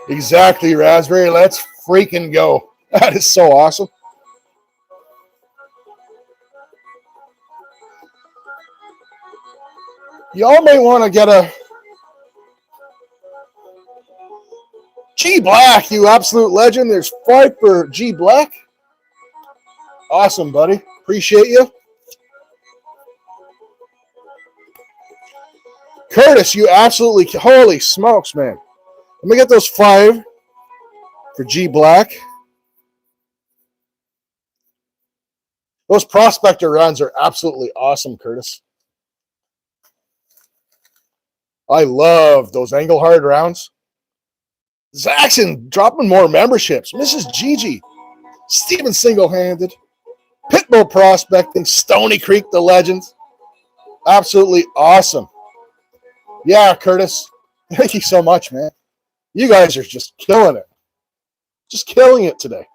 Exactly, Raspberry. Let's freaking go. That is so awesome. Y'all may want to get a G Black, you absolute legend. There's 5 for G Black. Awesome, buddy. Appreciate you. Curtis, you absolutely, holy smokes, man. Let me get those 5 for G Black. Those prospector runs are absolutely awesome, Curtis. I love those angle hard rounds. Zaxxon dropping more memberships. Mrs. Gigi. Steven Single-Handed. Pitbull Prospecting. Stony Creek, the legends. Absolutely awesome. Yeah, Curtis. Thank you so much, man. You guys are just killing it. Just killing it today.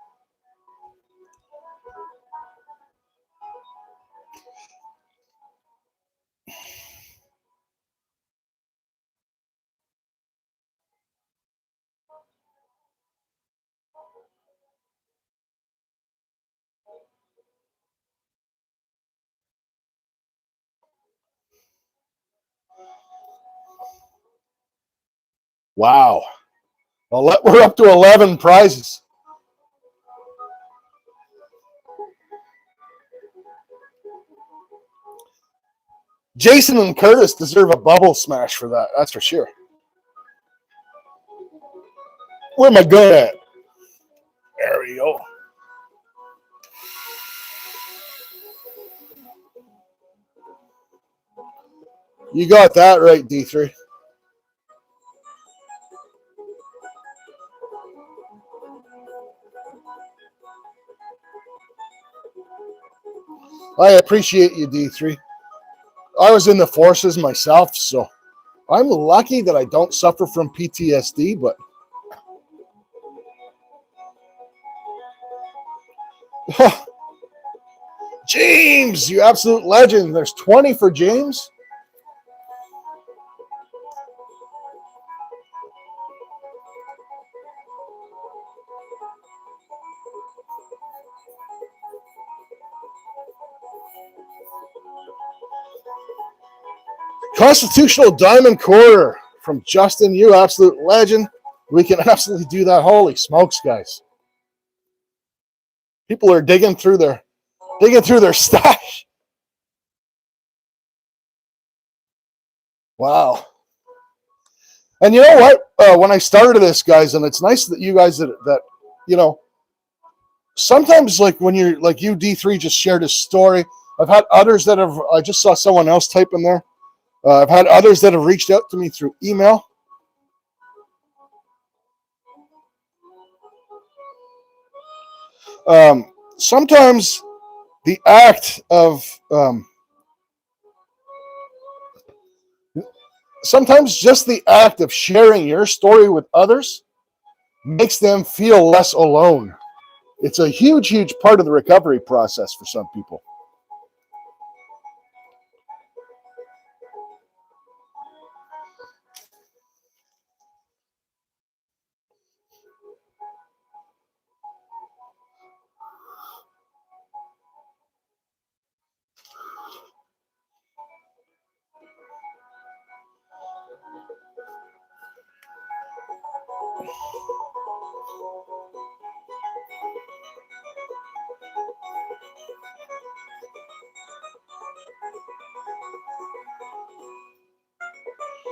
Wow. Well, we're up to 11 prizes. Jason and Curtis deserve a bubble smash for that. That's for sure. Where am I good at? There we go. You got that right, D3. I appreciate you, D3. I was in the forces myself, so I'm lucky that I don't suffer from PTSD, but James, you absolute legend. There's 20 for James. Constitutional Diamond Quarter from Justin, you absolute legend. We can absolutely do that. Holy smokes, guys. People are digging through their stash. Wow. And you know what? When I started this, guys, and it's nice that you guys that sometimes like when you're like you, D3 just shared a story. I've had others that have. I just saw someone else type in there. I've had others that have reached out to me through email. Sometimes the act of sometimes just the act of sharing your story with others makes them feel less alone. It's a huge, huge part of the recovery process for some people.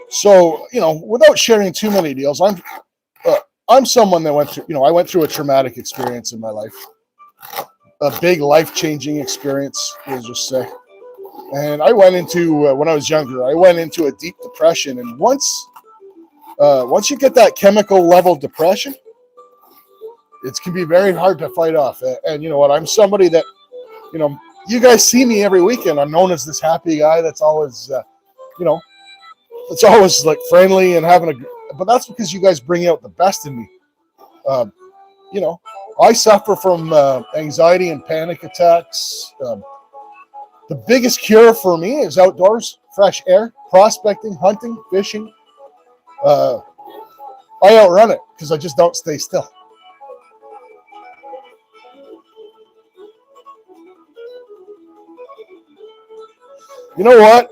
So, without sharing too many deals, uh, I'm someone that went through, I went through a traumatic experience in my life, a big life changing experience, let's just say. And I went into when I was younger, I went into a deep depression. And once you get that chemical level depression, it can be very hard to fight off. And you know what? I'm somebody that, you know, you guys see me every weekend. I'm known as this happy guy that's always, you know, it's always like friendly and having but that's because you guys bring out the best in me. Uh, you know, I suffer from anxiety and panic attacks. The biggest cure for me is outdoors, fresh air, prospecting, hunting, fishing. Uh, I outrun it because I just don't stay still. You know what,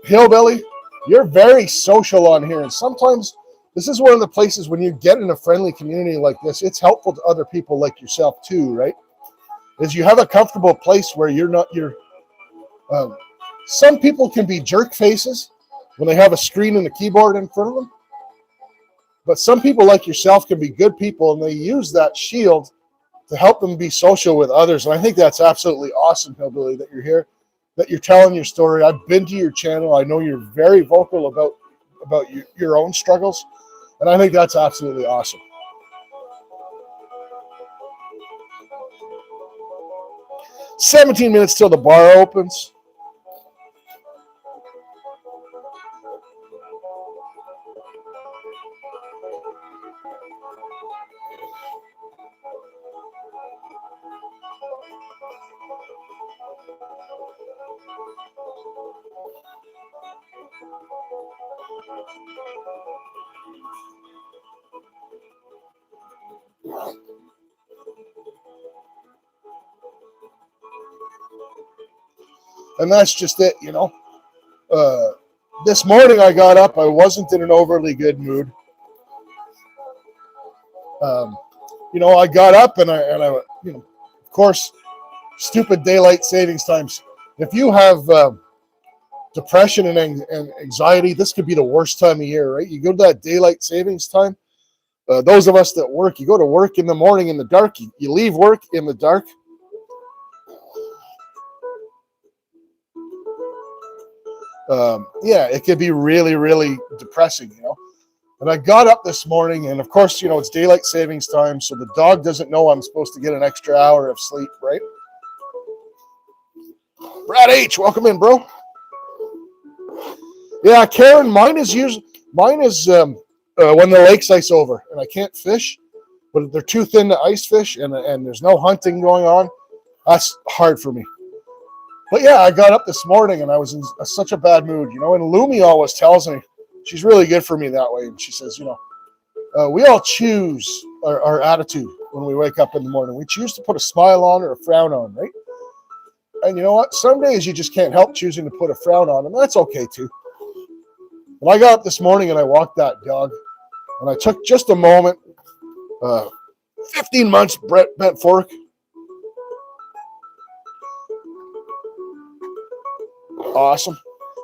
Hillbilly? You're very social on here, and sometimes this is one of the places when you get in a friendly community like this, it's helpful to other people like yourself too, right? Is you have a comfortable place where you're. Um, some people can be jerk faces when they have a screen and a keyboard in front of them, but some people like yourself can be good people, and they use that shield to help them be social with others. And I think that's absolutely awesome, Hillbilly, that you're here, that you're telling your story. I've been to your channel. I know you're very vocal about your own struggles, and I think that's absolutely awesome. 17 minutes till the bar opens. And that's just it, you know. Uh, this morning I got up. I wasn't in an overly good mood. Um, I got up and I, of course, stupid daylight savings times. If you have depression and anxiety, this could be the worst time of year, right? You go to that daylight savings time. Those of us that work, you go to work in the morning in the dark. You leave work in the dark. Yeah, it could be really, really depressing, And I got up this morning, and of course, it's daylight savings time, so the dog doesn't know I'm supposed to get an extra hour of sleep, right? Brad H, welcome in, bro. Yeah, Karen, mine is when the lake's ice over and I can't fish, but they're too thin to ice fish, and there's no hunting going on. That's hard for me. But yeah, I got up this morning and I was in such a bad mood, and Lumi always tells me, she's really good for me that way, and she says, we all choose our attitude when we wake up in the morning. We choose to put a smile on or a frown on, right? And you know what? Some days you just can't help choosing to put a frown on, and that's okay too. When I got up this morning and I walked that dog, and I took just a moment, 15 months bent fork. Awesome.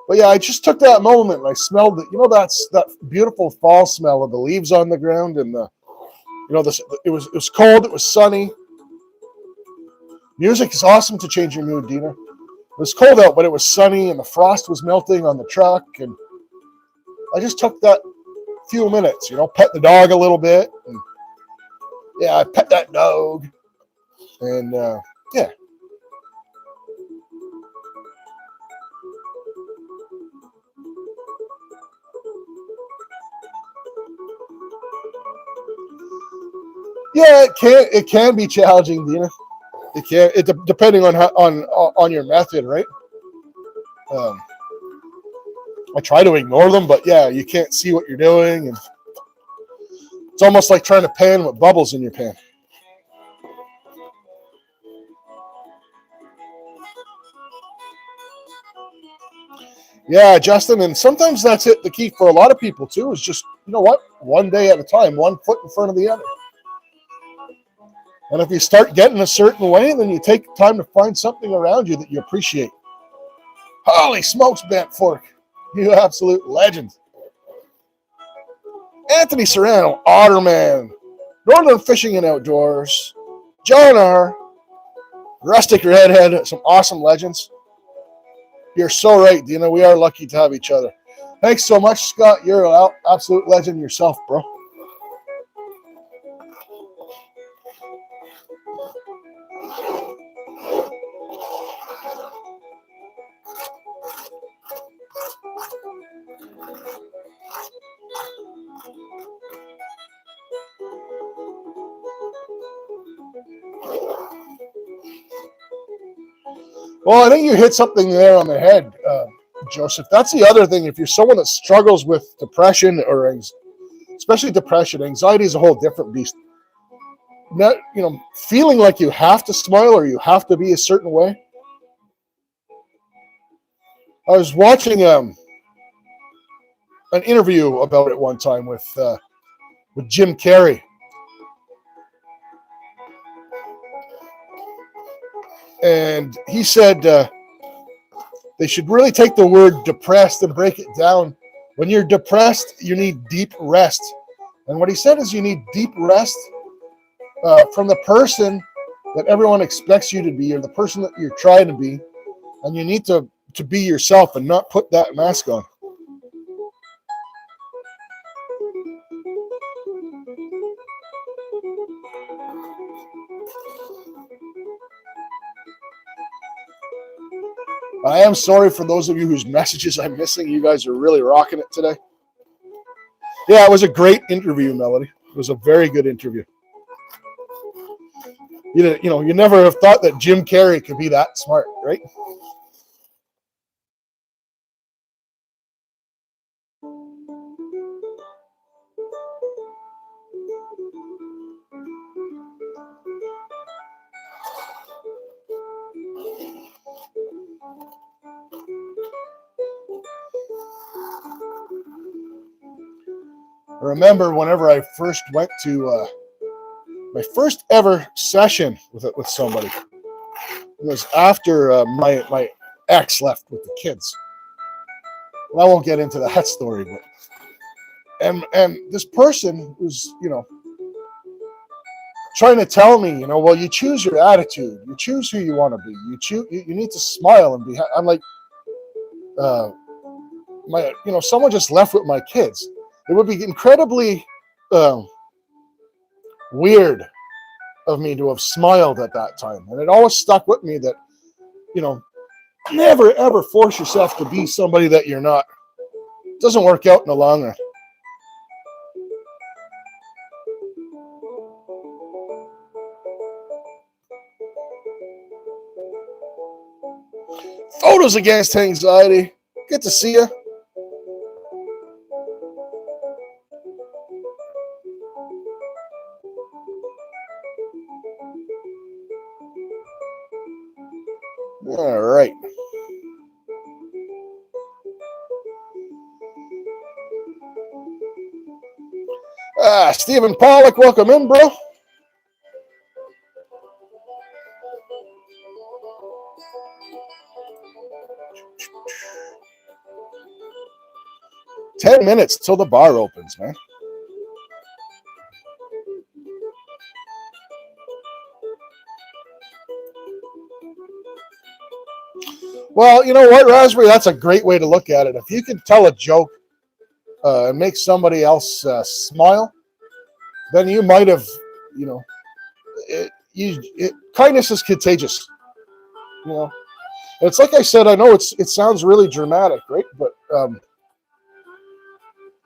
But yeah, I just took that moment and I smelled it. That's that beautiful fall smell of the leaves on the ground, and it was cold, it was sunny. Music is awesome to change your mood, Dina. It was cold out, but it was sunny, and the frost was melting on the truck, and I just took that few minutes, pet the dog a little bit. And yeah, I pet that dog. And yeah. Yeah, it can be challenging, Dina. Depending on your method, right? Um, I try to ignore them, but yeah, you can't see what you're doing, and it's almost like trying to pan with bubbles in your pan. Yeah, Justin, and sometimes that's it. The key for a lot of people too is just, you know what, one day at a time, one foot in front of the other. And if you start getting a certain way, then you take time to find something around you that you appreciate. Holy smokes, Bent Fork, you absolute legend. Anthony Serrano, Otterman, Northern Fishing and Outdoors, John R., Rustic Redhead, some awesome legends. You're so right, Dina. We are lucky to have each other. Thanks so much, Scott. You're an absolute legend yourself, bro. Well, I think you hit something there on the head, Joseph. That's the other thing. If you're someone that struggles with depression or especially depression, anxiety is a whole different beast. Not, feeling like you have to smile or you have to be a certain way. I was watching an interview about it one time with Jim Carrey. And he said they should really take the word depressed and break it down. When you're depressed, you need deep rest. And what he said is you need deep rest from the person that everyone expects you to be or the person that you're trying to be. And you need to be yourself and not put that mask on. I am sorry for those of you whose messages I'm missing. You guys are really rocking it today. Yeah, it was a great interview, Melody. It was a very good interview. You never have thought that Jim Carrey could be that smart, right? I remember whenever I first went to my first ever session with somebody. It was after my ex left with the kids. And I won't get into that story, but and this person was, trying to tell me, well, you choose your attitude, you choose who you want to be, you need to smile and be. I'm like, someone just left with my kids. It would be incredibly weird of me to have smiled at that time. And it always stuck with me that, never ever force yourself to be somebody that you're not. It doesn't work out in the long run. Photos Against Anxiety. Good to see you. All right. Stephen Pollock, welcome in, bro. "10 minutes till the bar opens, man." Well, you know what, Raspberry? That's a great way to look at it. If you can tell a joke and make somebody else smile, then you might have, kindness is contagious. It's like I said. I know it sounds really dramatic, right? But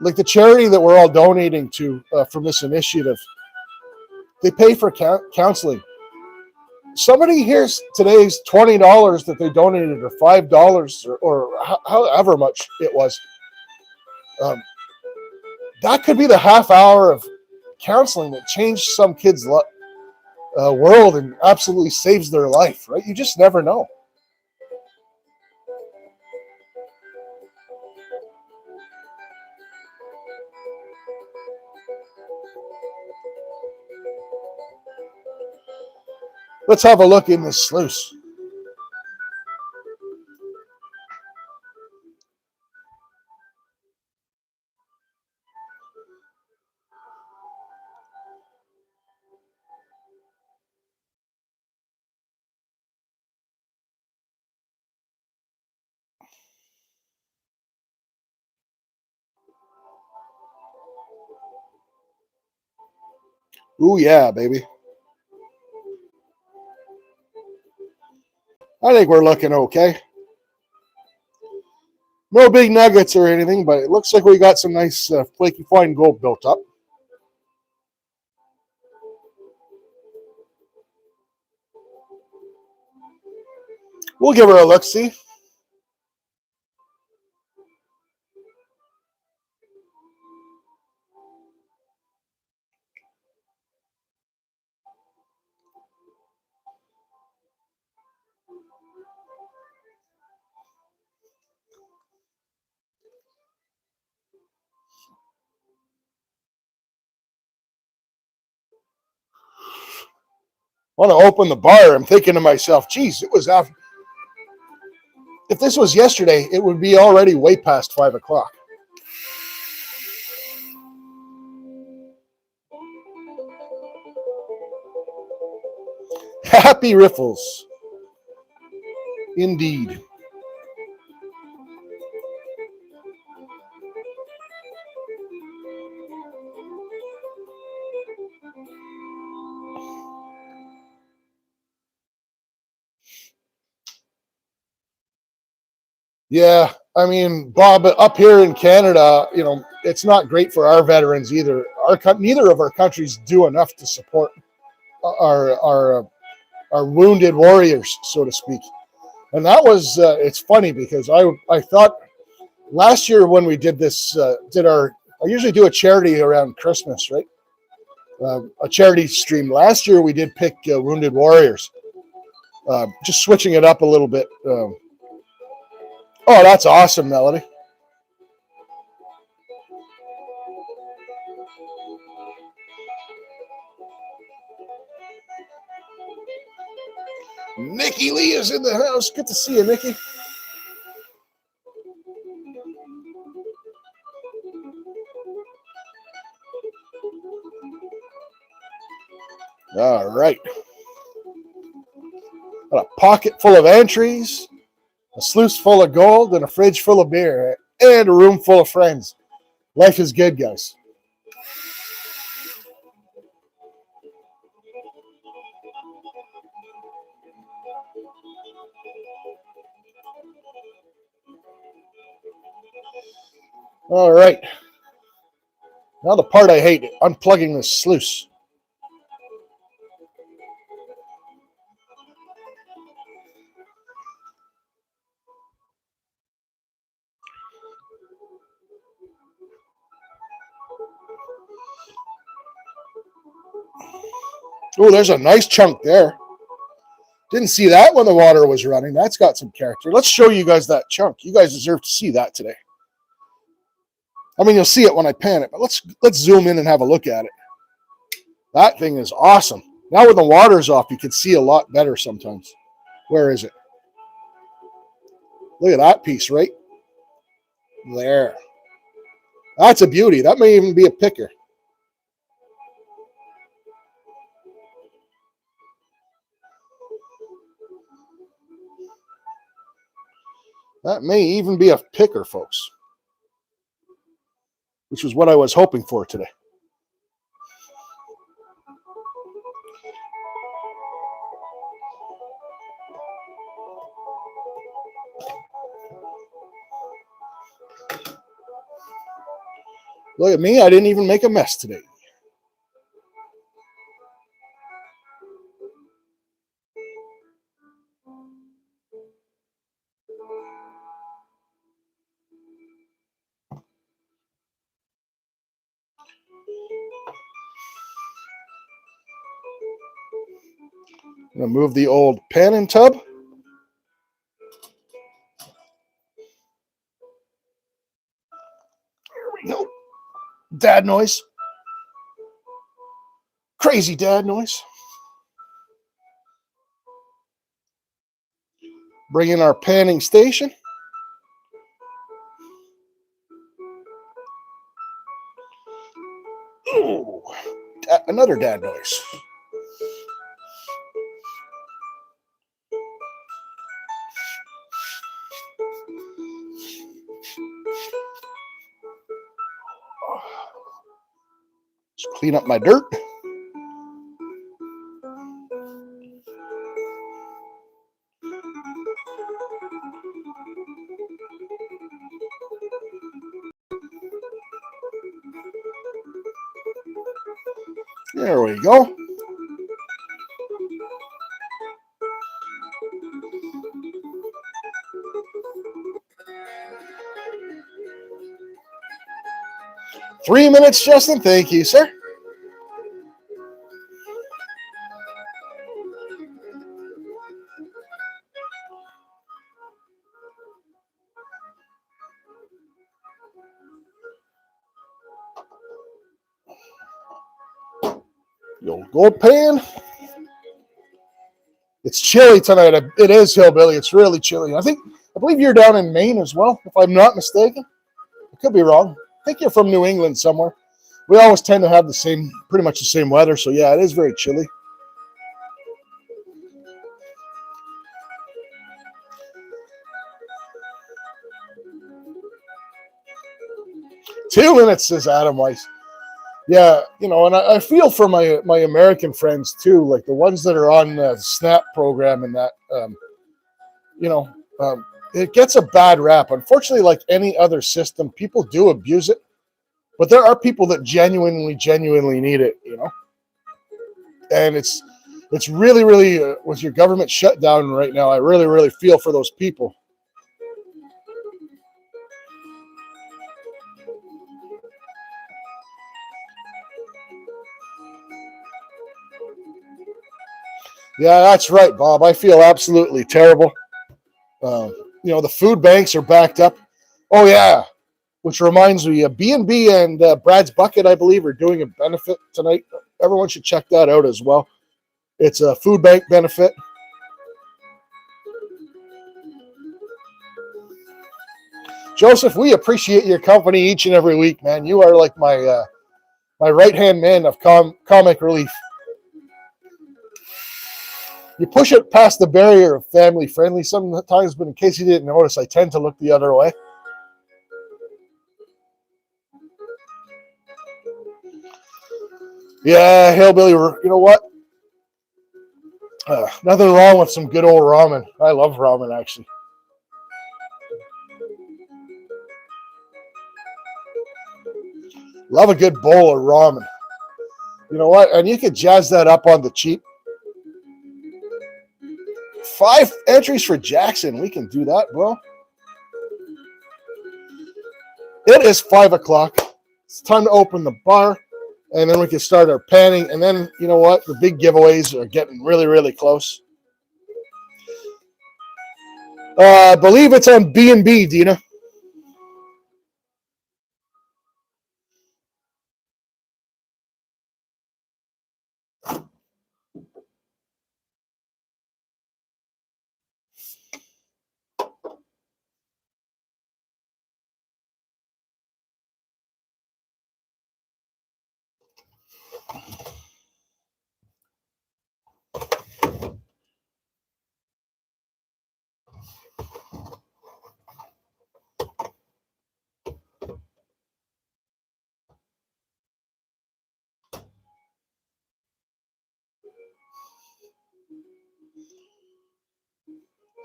like the charity that we're all donating to from this initiative, They pay for counseling. Somebody hears today's $20 that they donated, or $5, or however much it was. Um, that could be the half hour of counseling that changed some kid's world and absolutely saves their life, right? You just never know. Let's have a look in this sluice. Ooh, yeah, baby. I think we're looking okay. No big nuggets or anything, but it looks like we got some nice flaky fine gold built up. We'll give her a look-see. I want to open the bar. I'm thinking to myself, geez, it was after. If this was yesterday, it would be already way past 5 o'clock. Happy riffles. Indeed. Yeah, I mean, Bob, up here in Canada, it's not great for our veterans either. Neither of our countries do enough to support our wounded warriors, so to speak. And that was it's funny because I thought last year when we did this, I usually do a charity around Christmas, right? A charity stream. Last year we did pick wounded warriors, just switching it up a little bit. Oh, that's awesome, Melody. Nikki Lee is in the house. Good to see you, Nikki. All right. Got a pocket full of entries, a sluice full of gold, and a fridge full of beer, and a room full of friends. Life is good, guys. All right. Now the part I hate, unplugging the sluice. Oh, there's a nice chunk there. Didn't see that when the water was running. That's got some character. Let's show you guys that chunk. You guys deserve to see that today. I mean, you'll see it when I pan it, but let's zoom in and have a look at it. That thing is awesome. Now when the water's off, you can see a lot better sometimes. Where is it? Look at that piece right there. That's a beauty. That may even be a picker. That may even be a picker, folks, which was what I was hoping for today. Look at me. I didn't even make a mess today. I'm going to move the old panning tub. There we go. Dad noise. Crazy dad noise. Bring in our panning station. Ooh, another dad noise. Just clean up my dirt. There we go. Three minutes, Justin. Thank you, sir. The old gold pan. It's chilly tonight. It is, Hillbilly. It's really chilly. I believe you're down in Maine as well, if I'm not mistaken. I could be wrong. I think you're from New England somewhere. We always tend to have pretty much the same weather. So yeah, it is very chilly. Two minutes, says Adam Weiss. Yeah, and I feel for my American friends too, like the ones that are on the SNAP program and that, it gets a bad rap. Unfortunately, like any other system, people do abuse it, but there are people that genuinely need it, and it's really, really, with your government shutdown right now, I really, really feel for those people. Yeah, that's right, Bob. I feel absolutely terrible. The food banks are backed up. Oh, yeah. Which reminds me, B&B and Brad's Bucket, I believe, are doing a benefit tonight. Everyone should check that out as well. It's a food bank benefit. Joseph, we appreciate your company each and every week, man. You are like my right-hand man of comic relief. You push it past the barrier of family friendly sometimes, but in case you didn't notice, I tend to look the other way. Yeah, Hillbilly, you know what? Nothing wrong with some good old ramen. I love ramen, actually. Love a good bowl of ramen. You know what? And you could jazz that up on the cheap. 5 entries for Jackson. We can do that, bro. It is 5 o'clock. It's time to open the bar, and then we can start our panning. And then, you know what? The big giveaways are getting really, really close. I believe it's on B&B, Dina.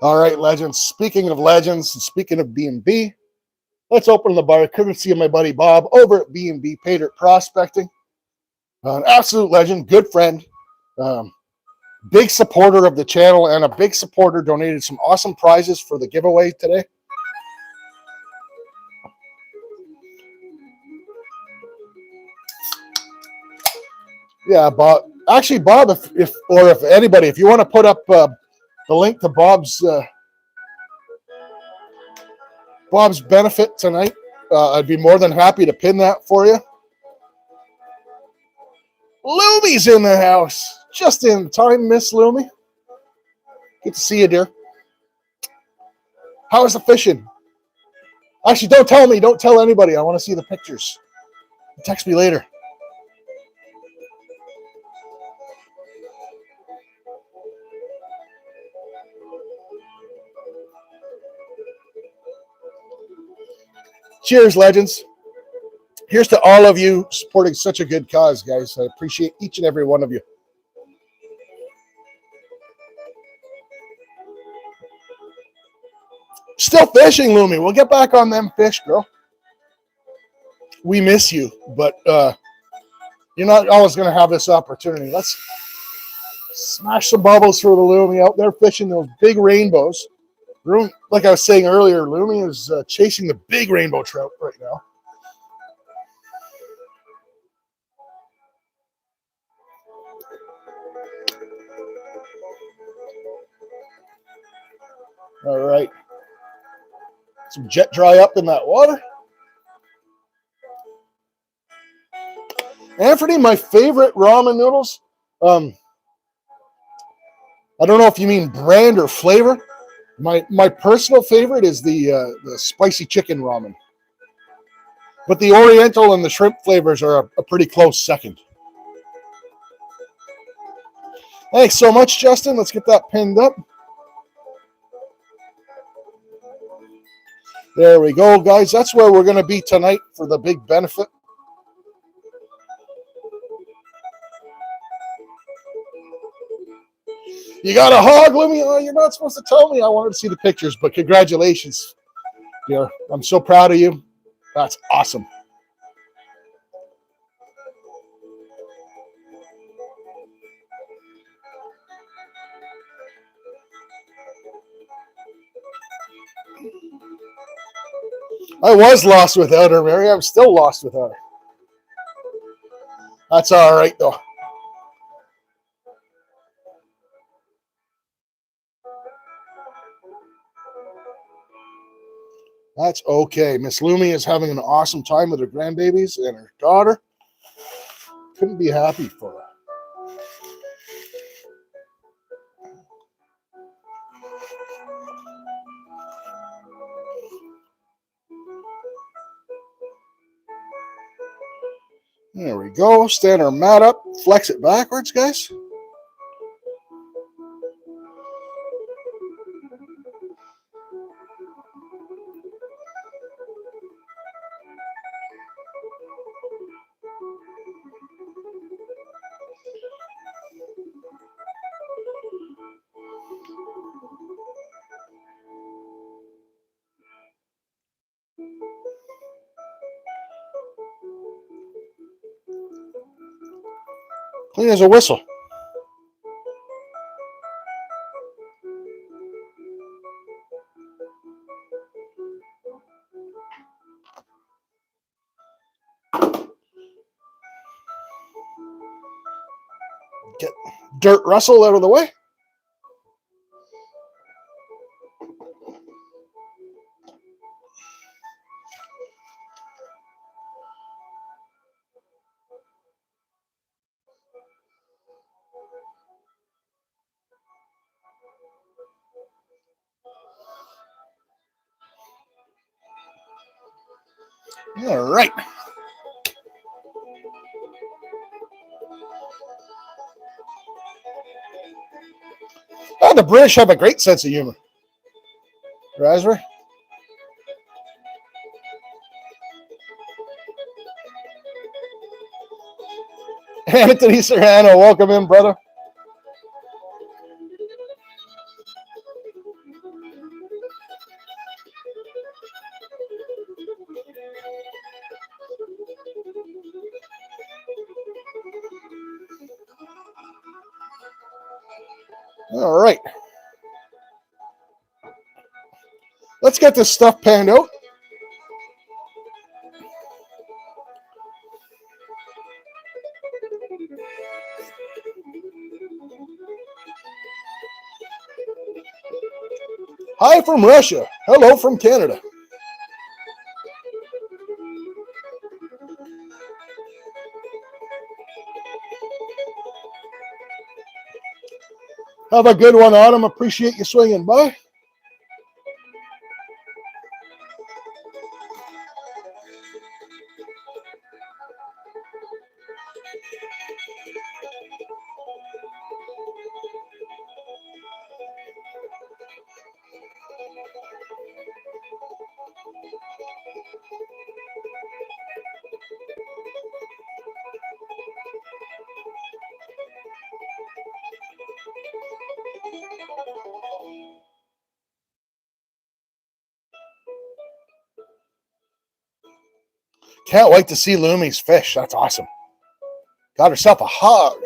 All right, legends. Speaking of legends, and speaking of B&B, let's open the bar. Courtesy of my buddy Bob over at B&B Pay Dirt Prospecting. An absolute legend, good friend, big supporter of the channel, and a big supporter. Donated some awesome prizes for the giveaway today. Yeah, Bob. Actually, Bob, if anybody, if you want to put up the link to Bob's benefit tonight, I'd be more than happy to pin that for you. Lumi's in the house. Just in time, Miss Lumi. Good to see you, dear. How is the fishing? Actually, don't tell me. Don't tell anybody. I want to see the pictures. Text me later. Cheers, legends. Here's to all of you supporting such a good cause, guys. I appreciate each and every one of you. Still fishing, Lumi. We'll get back on them fish, girl. We miss you, but you're not always going to have this opportunity. Let's smash some bubbles for the Lumi out there fishing those big rainbows. Like I was saying earlier, Lumi is chasing the big rainbow trout right now. All right. Some jet dry up in that water. Anthony, my favorite ramen noodles. I don't know if you mean brand or flavor. My personal favorite is the spicy chicken ramen. But the Oriental and the shrimp flavors are a pretty close second. Thanks so much, Justin. Let's get that pinned up. There we go, guys. That's where we're going to be tonight for the big benefit. You got a hog, Lumi? Oh, you're not supposed to tell me. I wanted to see the pictures, but congratulations. Yeah, I'm so proud of you. That's awesome. I was lost without her, Mary. I'm still lost without her. That's all right, though. That's okay. Miss Lumi is having an awesome time with her grandbabies and her daughter. Couldn't be happy for her. There we go. Stand our mat up. Flex it backwards, guys. Clean as a whistle. Get Dirt Russell out of the way. All right. Oh, the British have a great sense of humor. Raspberry. Anthony Serrano, welcome in, brother. All right. Let's get this stuff panned out. Hi from Russia. Hello from Canada. Have a good one, Autumn. Appreciate you swinging by. Can't wait to see Lumi's fish. That's awesome. Got herself a hog.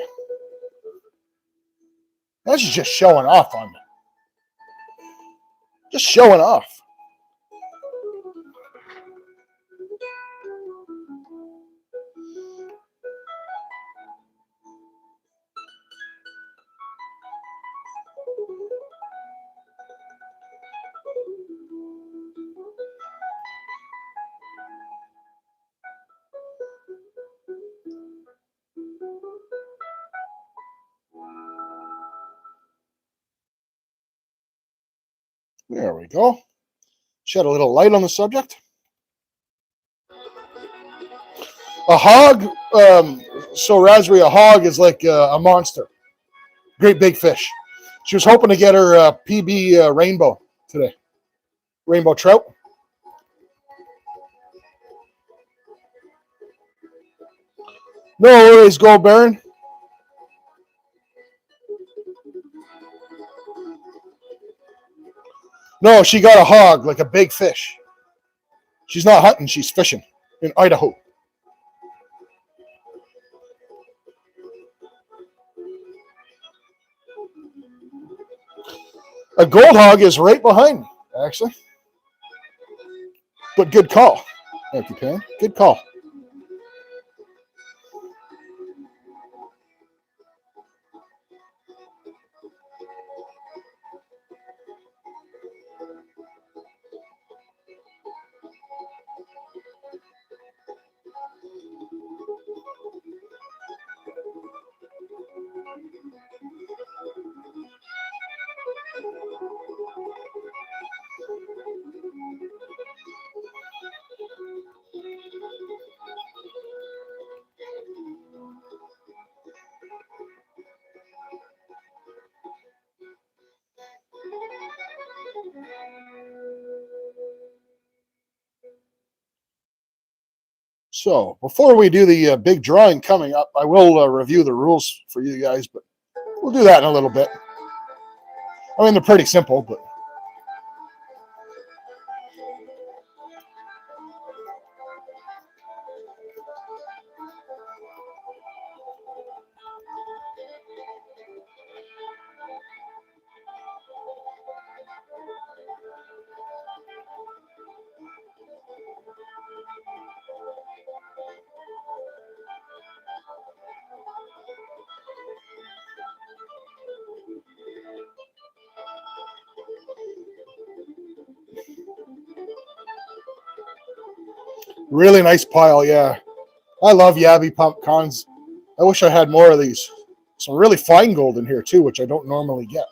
That's just showing off on me. Just showing off. There we go. Shed a little light on the subject. A hog, so Raspberry, a hog is like a monster. Great big fish. She was hoping to get her PB rainbow today. Rainbow trout. No worries, Gold Baron. No, she got a hog, like a big fish. She's not hunting, she's fishing in Idaho. A gold hog is right behind me, actually. But good call. Thank you, Pam. Good call. So, before we do the big drawing coming up, I will review the rules for you guys, but we'll do that in a little bit. I mean, they're pretty simple, but really nice pile, yeah. I love Yabby pump cons. I wish I had more of these. Some really fine gold in here, too, which I don't normally get.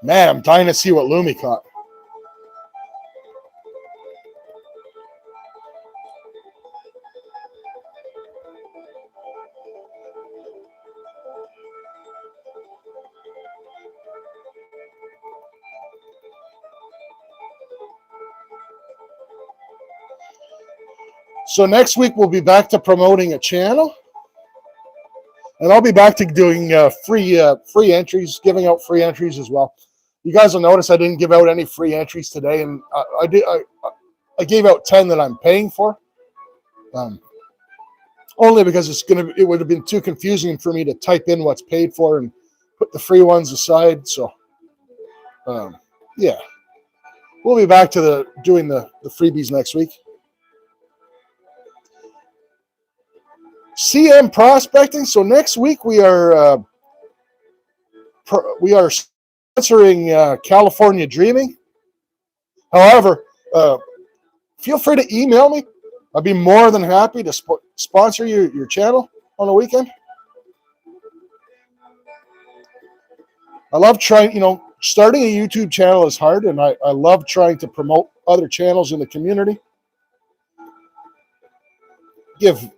Man, I'm dying to see what Lumi caught. So next week we'll be back to promoting a channel, and I'll be back to doing free entries, giving out free entries as well. You guys will notice I didn't give out any free entries today, and I gave out 10 that I'm paying for, only because it would have been too confusing for me to type in what's paid for and put the free ones aside. So yeah, we'll be back to doing the freebies next week. CM prospecting. So next week we are sponsoring California Dreaming. However, feel free to email me. I'd be more than happy to sponsor your channel on the weekend. I love trying, starting a YouTube channel is hard, and I love trying to promote other channels in the community. Give,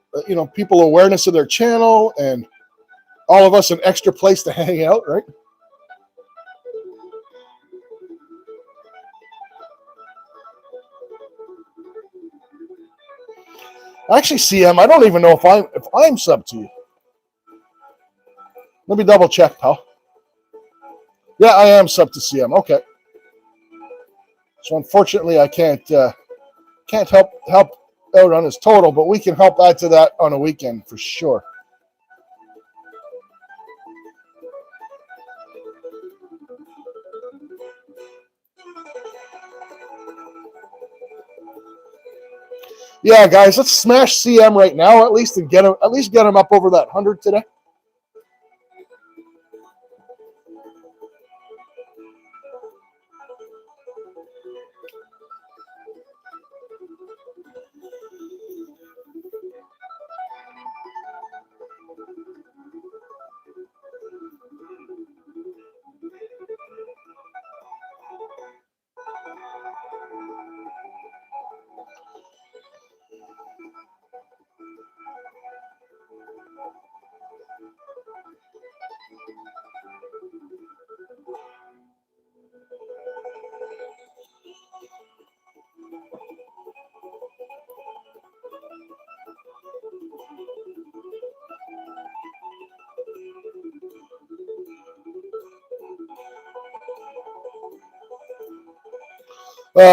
people awareness of their channel, and all of us an extra place to hang out, right? Actually, CM, I don't even know if I'm sub to you. Let me double check, pal. Yeah, I am sub to CM. Okay. So unfortunately, I can't help out on his total, but we can help add to that on a weekend for sure. Yeah, guys, let's smash CM right now at least and get him up over that 100 today.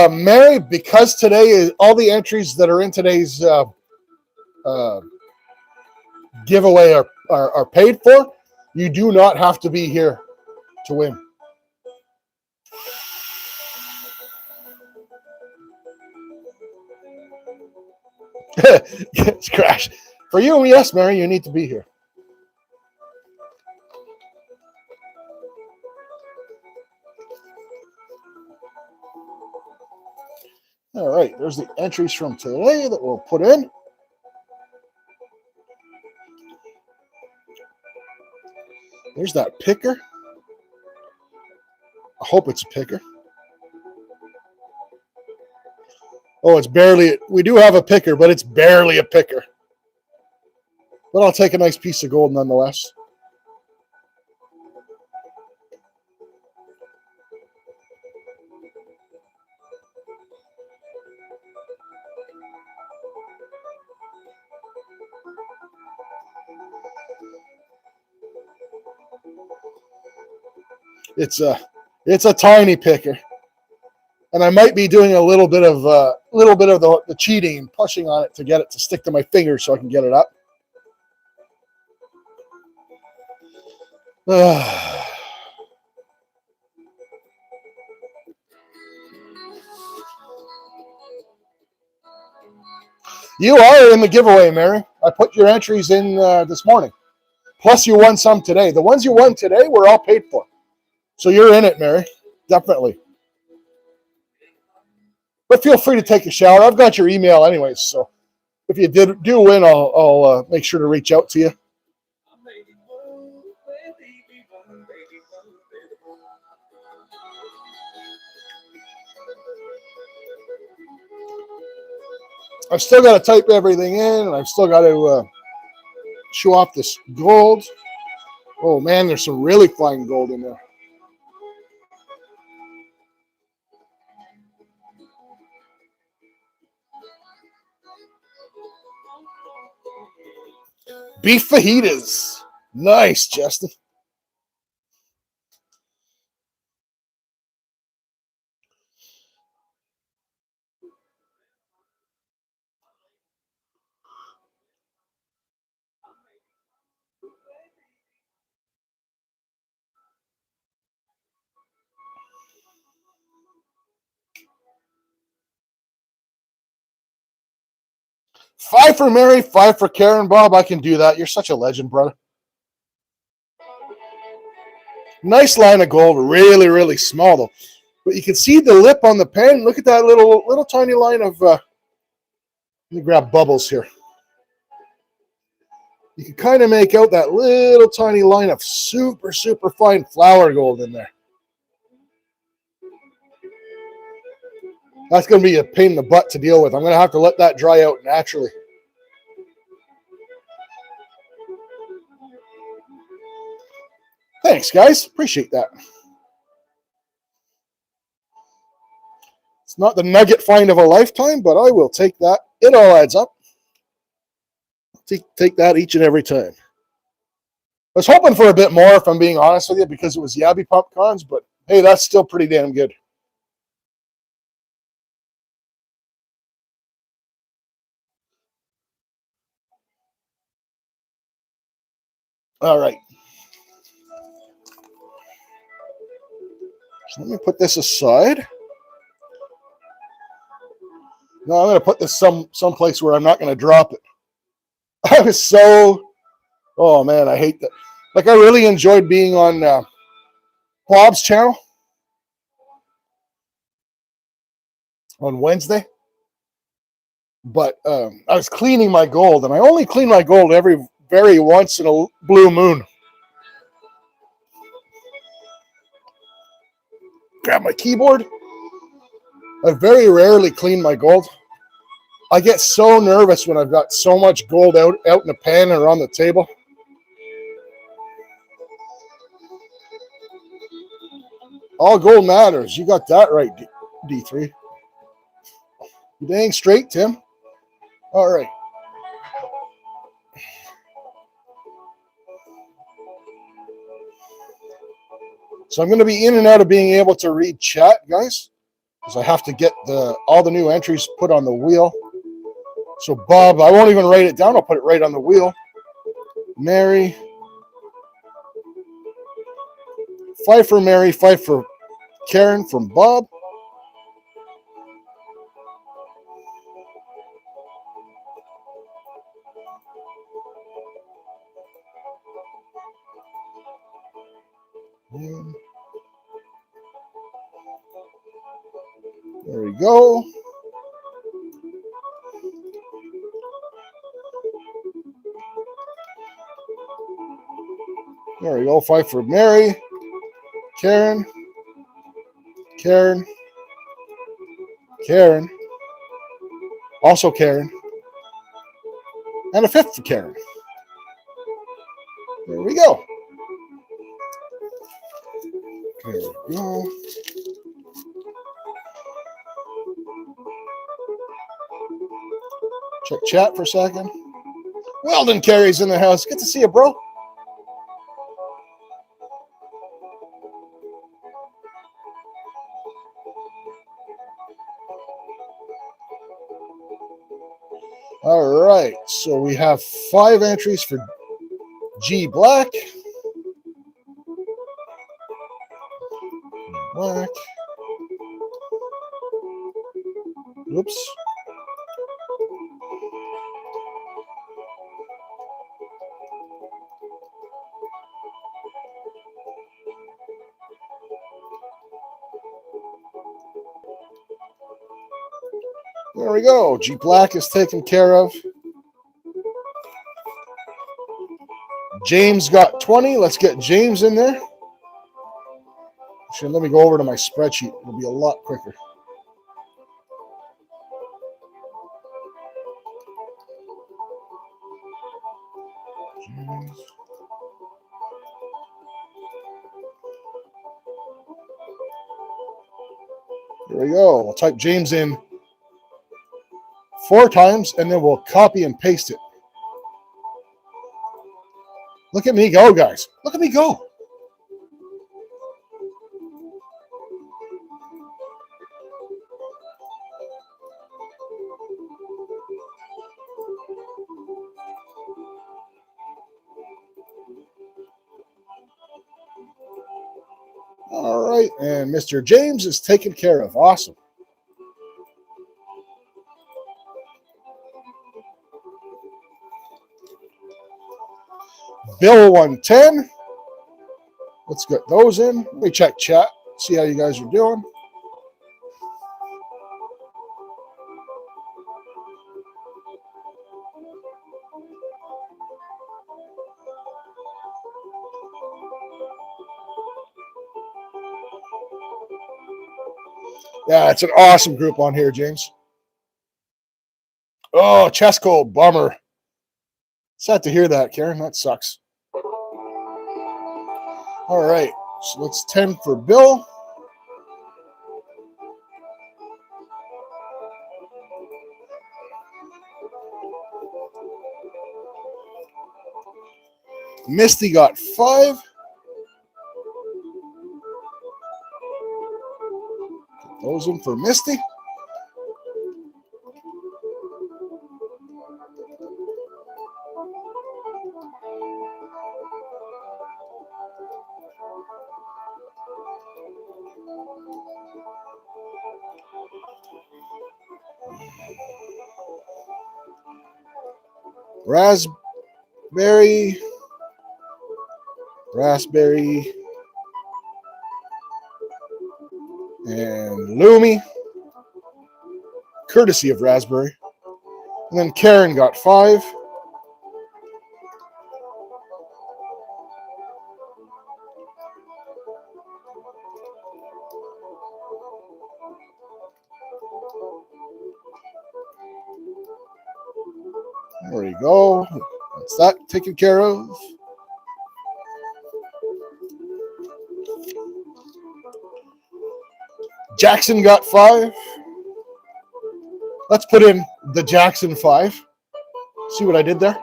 Mary, because today is all the entries that are in today's giveaway are paid for, you do not have to be here to win. It's Crash. For you, yes, Mary, you need to be here. All right, there's the entries from today that we'll put in. There's that picker. I hope it's a picker. Oh, it's barely. We do have a picker, but it's barely a picker. But I'll take a nice piece of gold nonetheless. It's a tiny picker, and I might be doing a little bit of the cheating and pushing on it to get it to stick to my finger so I can get it up. You are in the giveaway, Mary. I put your entries in this morning. Plus, you won some today. The ones you won today were all paid for. So you're in it, Mary. Definitely. But feel free to take a shower. I've got your email anyways, so if you do win, I'll make sure to reach out to you. I've still got to type everything in, and I've still got to show off this gold. Oh, man, there's some really fine gold in there. Beef fajitas. Nice, Justin. Five for Mary, five for Karen. Bob, I can do that. You're such a legend, brother. Nice line of gold. Really, really small, though. But you can see the lip on the pen. Look at that little tiny line of... let me grab bubbles here. You can kind of make out that little tiny line of super, super fine flour gold in there. That's going to be a pain in the butt to deal with. I'm going to have to let that dry out naturally. Thanks, guys. Appreciate that. It's not the nugget find of a lifetime, but I will take that. It all adds up. Take that each and every time. I was hoping for a bit more, if I'm being honest with you, because it was Yabby Pump Cons, but hey, that's still pretty damn good. All right. So let me put this aside. No, I'm going to put this someplace where I'm not going to drop it. I was so... Oh, man, I hate that. Like, I really enjoyed being on Bob's channel on Wednesday. But I was cleaning my gold, and I only clean my gold very once in a blue moon. Grab my keyboard. I very rarely clean my gold. I get so nervous when I've got so much gold out in the pan or on the table. All gold matters. You got that right, D3. You dang straight, Tim. All right. So I'm going to be in and out of being able to read chat, guys, because I have to get all the new entries put on the wheel. So Bob, I won't even write it down. I'll put it right on the wheel. Mary. 5 for Mary, 5 for Karen from Bob. There we go. There we go. 5 for Mary, Karen, Karen, Karen, also Karen, and a 5th for Karen. There we go. There we go. Check chat for a second. Weldon Carey's in the house. Good to see you, bro. All right, so we have 5 entries for G Black. Black. Oops. There we go. G Black is taken care of. James got 20. Let's get James in there. Actually, let me go over to my spreadsheet. It'll be a lot quicker. James. There we go. We'll type James in 4 times, and then we'll copy and paste it. Look at me go, guys. Look at me go. All right, and Mr. James is taken care of. Awesome. Bill 110. Let's get those in. Let me check chat, see how you guys are doing. Yeah, it's an awesome group on here, James. Oh, chest cold, bummer. Sad to hear that, Karen. That sucks. All right, so that's 10 for Bill. Misty got 5. Put those in for Misty. Raspberry, and Lumi, courtesy of Raspberry. And then Karen got 5. There we go. That's that taken care of. Jackson got 5. Let's put in the Jackson 5. See what I did there?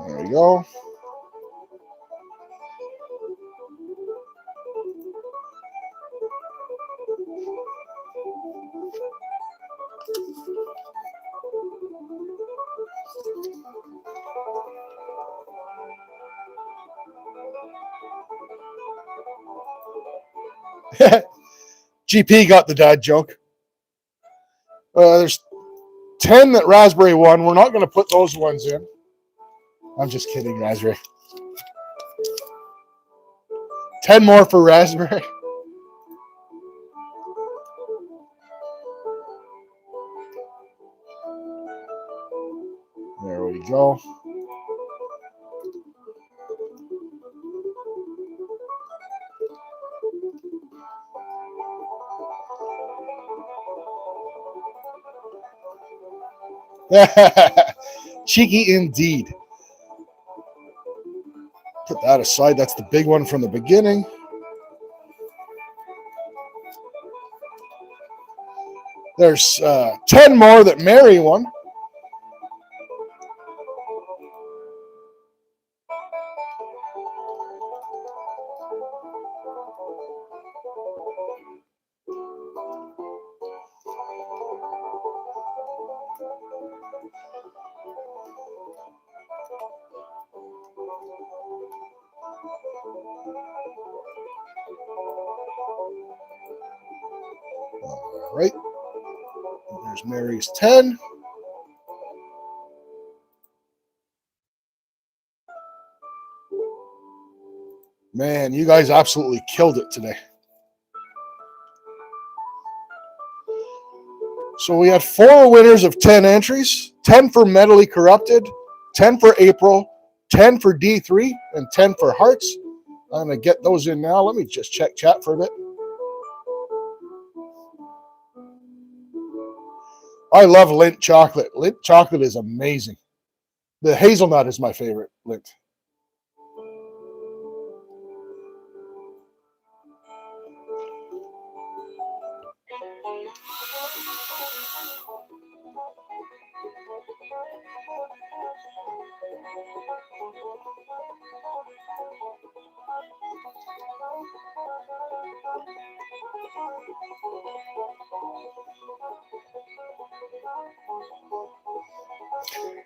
There we go. GP got the dad joke. There's 10 that Raspberry won. We're not going to put those ones in. I'm just kidding, Raspberry. 10 more for Raspberry. There we go. Cheeky indeed. Put that aside. That's the big one from the beginning. There's 10 more that Mary won. All right. There's Mary's 10. Man, you guys absolutely killed it today. So we had 4 winners of 10 entries, 10 for Mentally Corrupted, 10 for April, 10 for D3, and 10 for Hearts. I'm going to get those in now. Let me just check chat for a bit. I love Lindt chocolate. Lindt chocolate is amazing. The hazelnut is my favorite Lindt.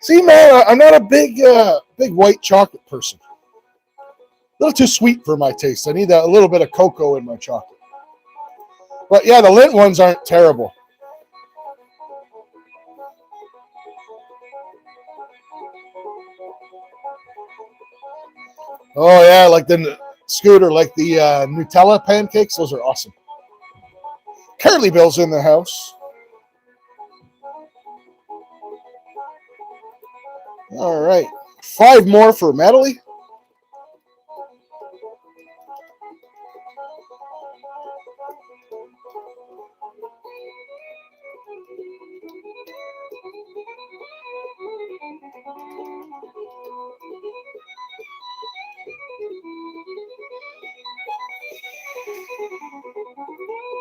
See, man, I'm not a big white chocolate person. A little too sweet for my taste. I need a little bit of cocoa in my chocolate. But yeah, the Lindt ones aren't terrible. Oh yeah, like the Scooter, like the Nutella pancakes. Those are awesome. Curly Bill's in the house. All right, 5 more for Madeline.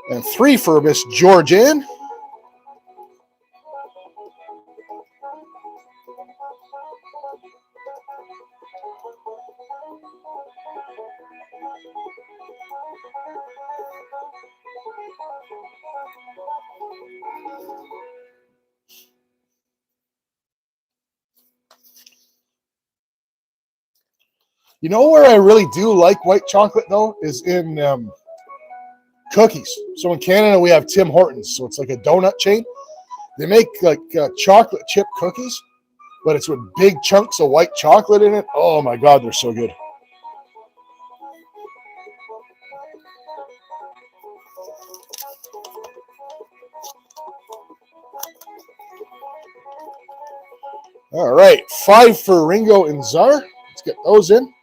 And 3 for Miss Georgianne. You know where I really do like white chocolate, though, is in cookies. So in Canada, we have Tim Hortons. So it's like a donut chain. They make like chocolate chip cookies, but it's with big chunks of white chocolate in it. Oh, my God, they're so good. All right, 5 for Ringo and Czar. Let's get those in.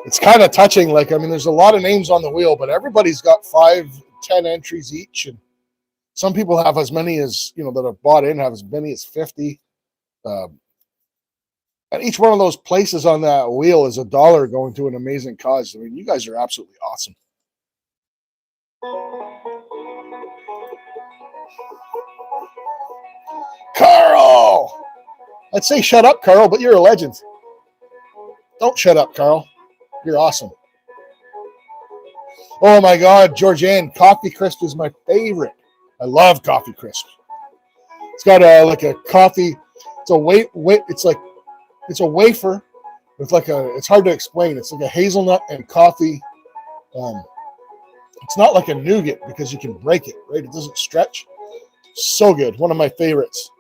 It's kind of touching. Like, I mean, there's a lot of names on the wheel, but everybody's got 5, 10 entries each. And some people have as many as, that have bought in, have as many as 50. And each one of those places on that wheel is $1 going to an amazing cause. I mean, you guys are absolutely awesome. Carl! I'd say shut up, Carl, but you're a legend. Don't shut up, Carl. You're awesome. Oh my God, Georgianne, Coffee Crisp is my favorite. I love Coffee Crisp. It's got like a coffee. It's a wafer with it's hard to explain. It's like a hazelnut and coffee. It's not like a nougat because you can break it, right? It doesn't stretch. So good. One of my favorites.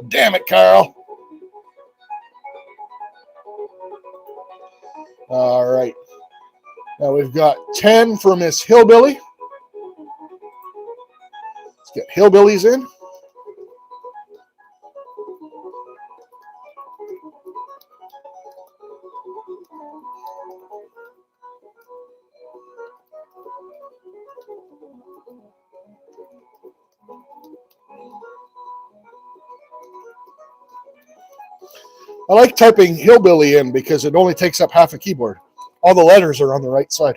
Damn it, Carl. All right. Now we've got 10 for Miss Hillbilly. Let's get Hillbillies in. I like typing Hillbilly in because it only takes up half a keyboard. All the letters are on the right side.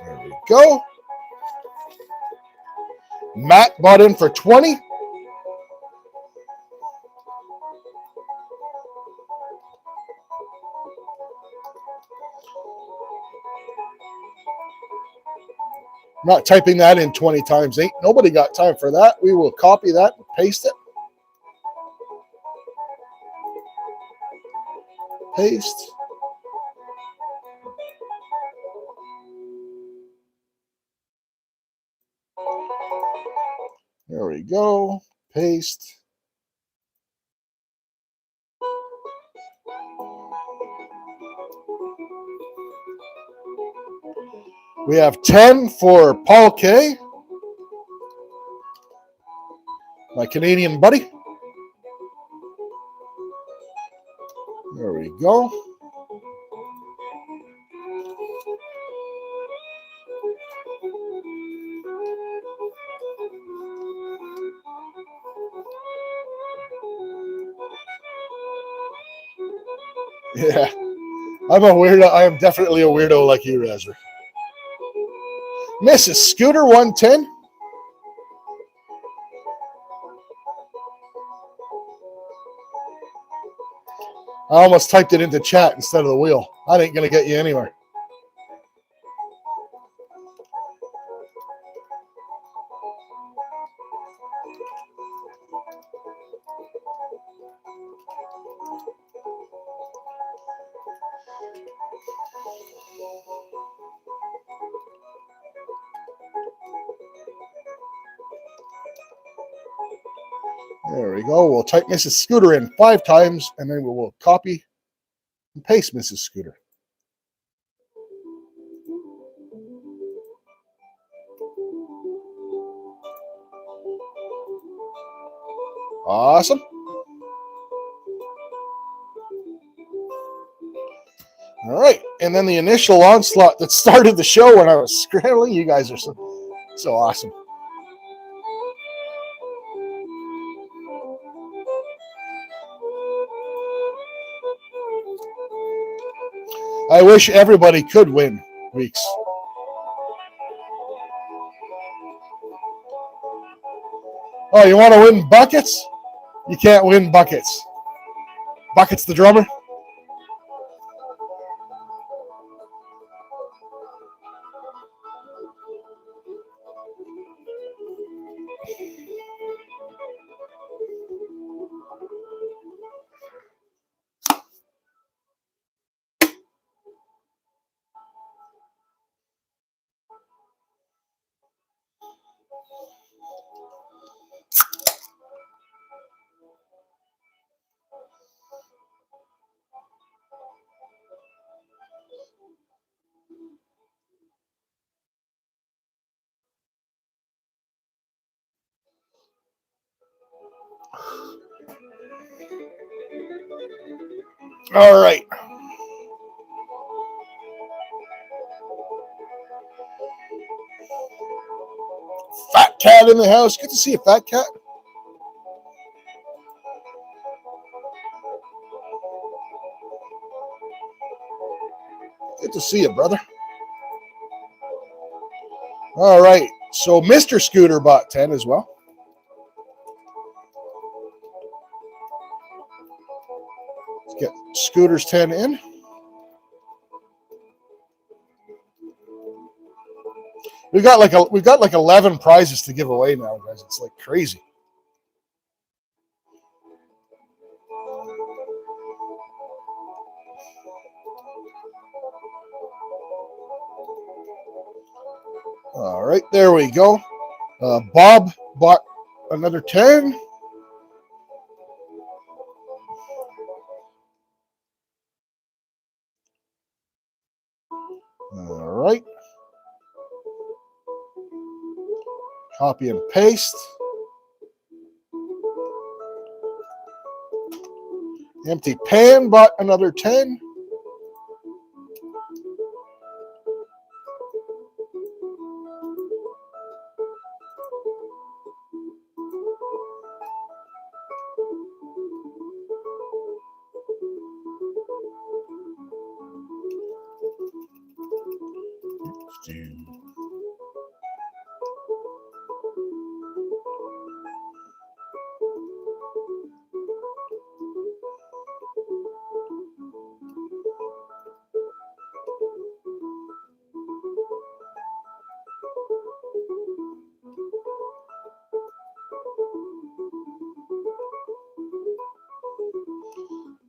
There we go. Matt bought in for 20. I'm not typing that in 20 times. Ain't nobody got time for that. We will copy that and paste it. Paste. There we go. Paste. We have 10 for Paul K. My Canadian buddy. There we go. Yeah, I'm a weirdo. I am definitely a weirdo like you, Razor. Mrs. Scooter 110. I almost typed it into chat instead of the wheel. That ain't going to get you anywhere. There we go. We'll type Mrs. Scooter in 5 times, and then we will copy and paste Mrs. Scooter. Awesome. All right. And then the initial onslaught that started the show when I was scrambling. You guys are so awesome. I wish everybody could win weeks. Oh, you want to win buckets? You can't win buckets. Buckets the drummer? All right. Fat cat in the house. Good to see a fat cat. Good to see you, brother. All right. So Mr. Scooter bought 10 as well. Let's get Scooter's 10 in. We've got like 11 prizes to give away now, guys. It's like crazy. All right, there we go. Bob bought another 10. All right. Copy and paste. Empty Pan bought another 10.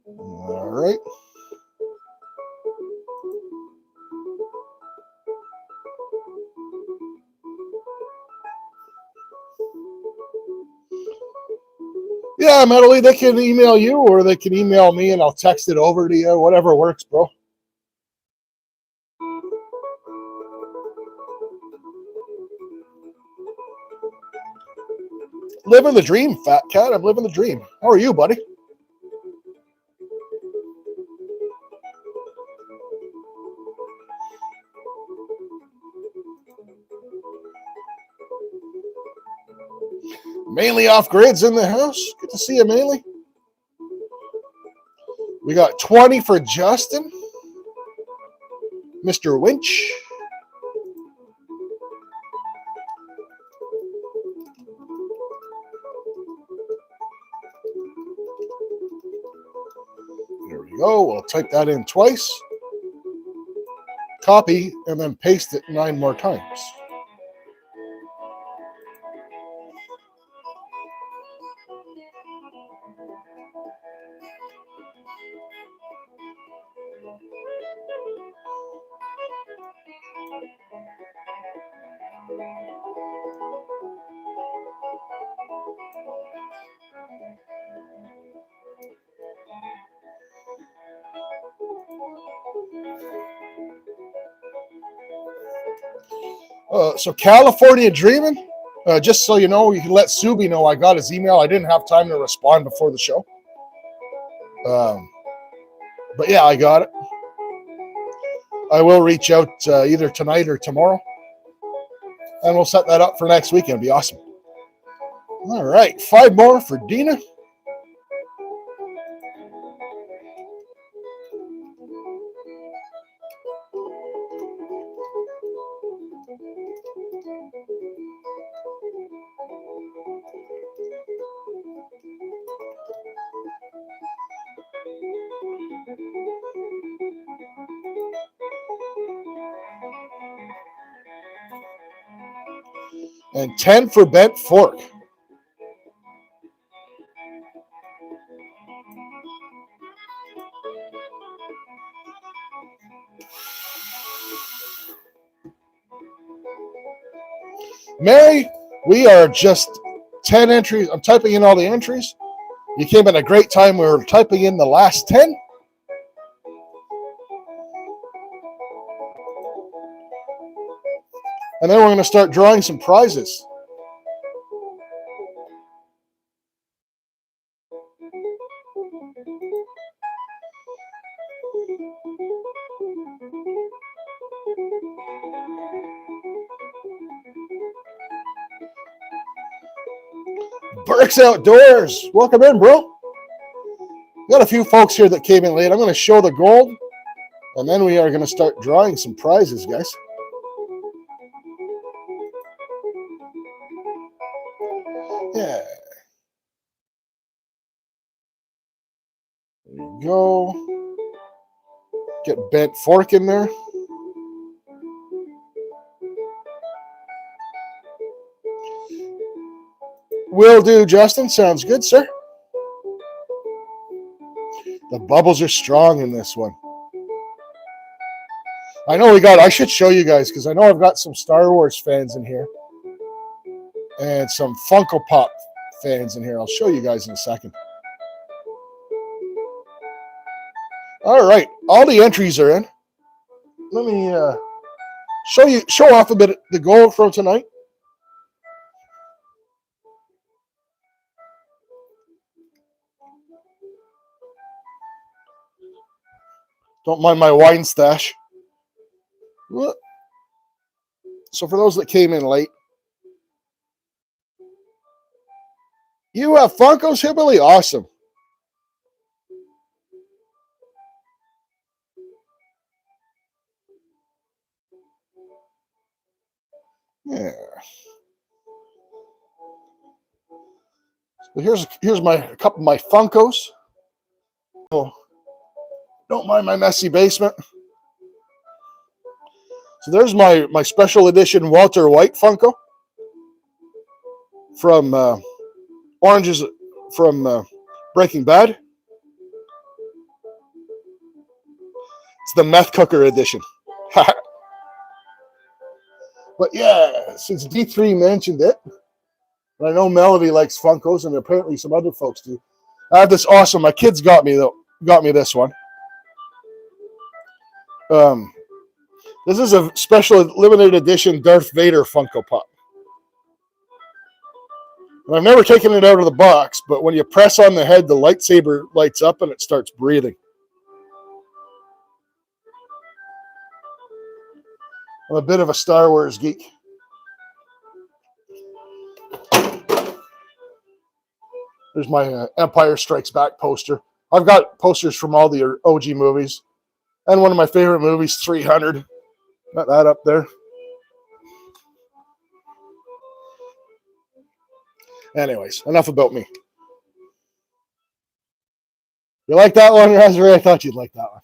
All right. Yeah, Metally, they can email you or they can email me and I'll text it over to you. Whatever works, bro. Living the dream, Fat Cat. I'm living the dream. How are you, buddy? Mainly off grids in the house. Good to see you, Mainly. We got 20 for Justin. Mr. Winch. There we go. We'll type that in twice. Copy, and then paste it 9 more times. So California Dreaming, just so you know, you can let Subi know I got his email. I didn't have time to respond before the show. But yeah, I got it. I will reach out either tonight or tomorrow. And we'll set that up for next weekend. It'll be awesome. All right, 5 more for Dina. And 10 for Bent Fork. Mary, we are just 10 entries. I'm typing in all the entries. You came at a great time. We were typing in the last 10. And then we're going to start drawing some prizes. Burke's Outdoors. Welcome in, bro. Got a few folks here that came in late. I'm going to show the gold, and then we are going to start drawing some prizes, guys. Yeah. There you go. Get Bent Fork in there. Will do, Justin. Sounds good, sir. The bubbles are strong in this one. I know I should show you guys because I know I've got some Star Wars fans in here and some Funko Pop fans in here. I'll show you guys in a second. All right, all the entries are in. Let me show off a bit of the gold from tonight. Don't mind my wine stash. So for those that came in late, you have Funko's Hillbilly? Awesome. Yeah. So here's a couple of my Funkos. Oh, don't mind my messy basement. So there's my special edition Walter White Funko from Oranges from Breaking Bad. It's the meth cooker edition. But yeah, since D3 mentioned it, and I know Melody likes Funkos, and apparently some other folks do. I have this awesome. My kids got me this one. This is a special limited edition Darth Vader Funko Pop. And I've never taken it out of the box, but when you press on the head, the lightsaber lights up and it starts breathing. I'm a bit of a Star Wars geek. There's my Empire Strikes Back poster. I've got posters from all the OG movies. And one of my favorite movies, 300. Got that up there. Anyways, enough about me. You like that one, Raspberry? I thought you'd like that one.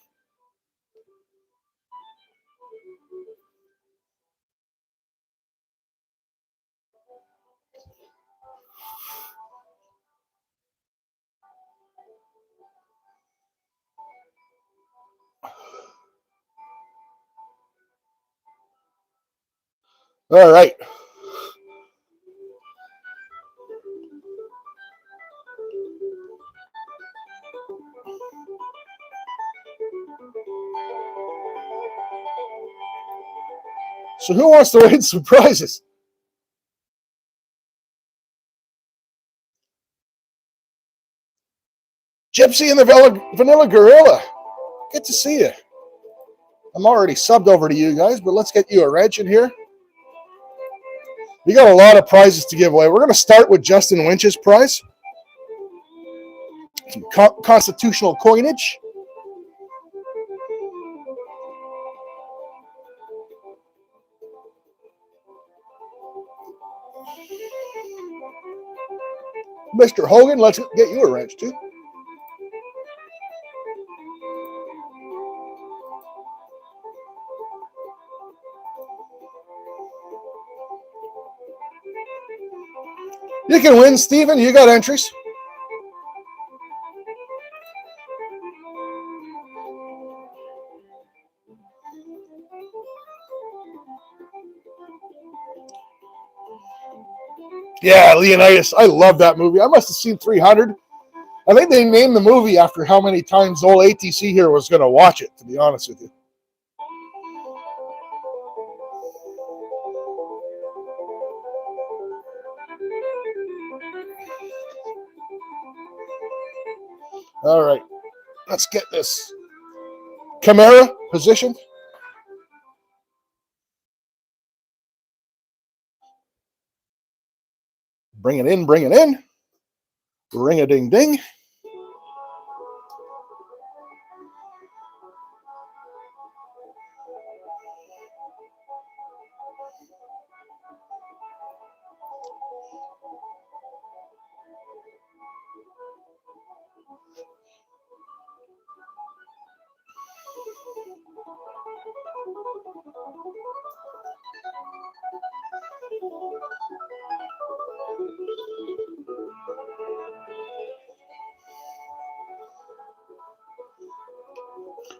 All right. So who wants to win some prizes? Gypsy and the Vanilla Gorilla. Good to see you. I'm already subbed over to you guys, but let's get you a wrench in here. We got a lot of prizes to give away. We're going to start with Justin Winch's prize. Some constitutional coinage. Mr. Hogan, let's get you a wrench too. You can win, Stephen. You got entries. Yeah, Leonidas. I love that movie. I must have seen 300. I think they named the movie after how many times old ATC here was going to watch it, to be honest with you. All right. Let's get this Chimera positioned. Bring it in, bring it in. Ring-a-ding-ding.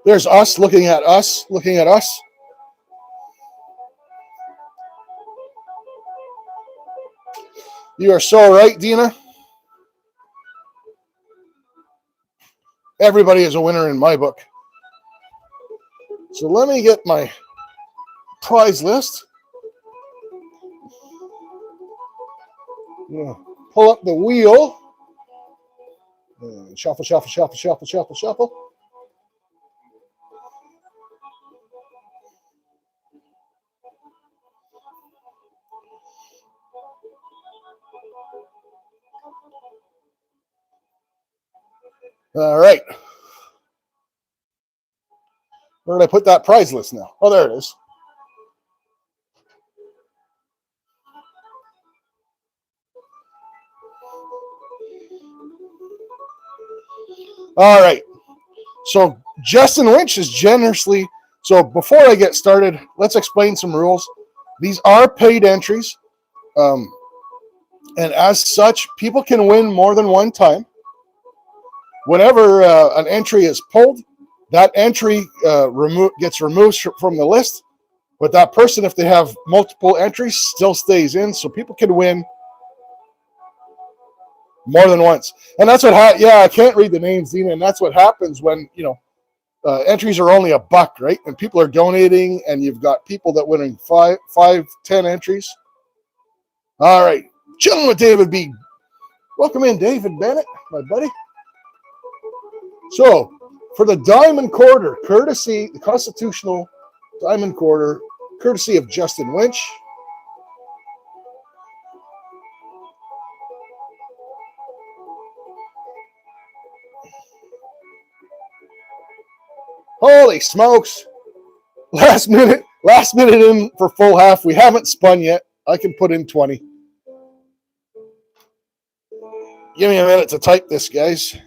There's us looking at us, looking at us. You are so right, Dina. Everybody is a winner in my book. So let me get my prize list. Pull up the wheel. And shuffle, shuffle, shuffle, shuffle, shuffle, shuffle. All right. Where did I put that prize list now? Oh, there it is. All right. So Justin Lynch is generously. So before I get started, let's explain some rules. These are paid entries. And as such, people can win more than one time. Whenever an entry is pulled, that entry gets removed from the list. But that person, if they have multiple entries, still stays in. So people can win more than once. And that's what, I can't read the names, Dina. And that's what happens when, entries are only $1, right? And people are donating, and you've got people that winning 5, 10 entries. All right. Chilling with David B. Welcome in, David Bennett, my buddy. So, for the Diamond Quarter, courtesy, the Constitutional Diamond Quarter, courtesy of Justin Lynch. Holy smokes. Last minute in for full half. We haven't spun yet. I can put in 20. Give me a minute to type this, guys.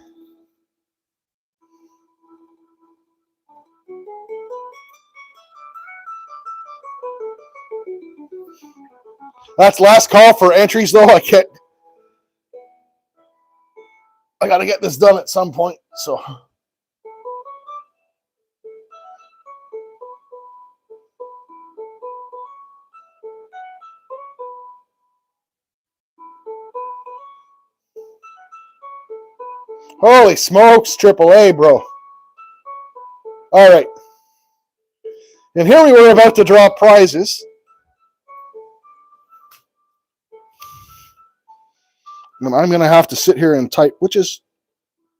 That's last call for entries, though. I got to get this done at some point. So, holy smokes, AAA, bro. All right. And here we were about to draw prizes. And I'm going to have to sit here and type, which is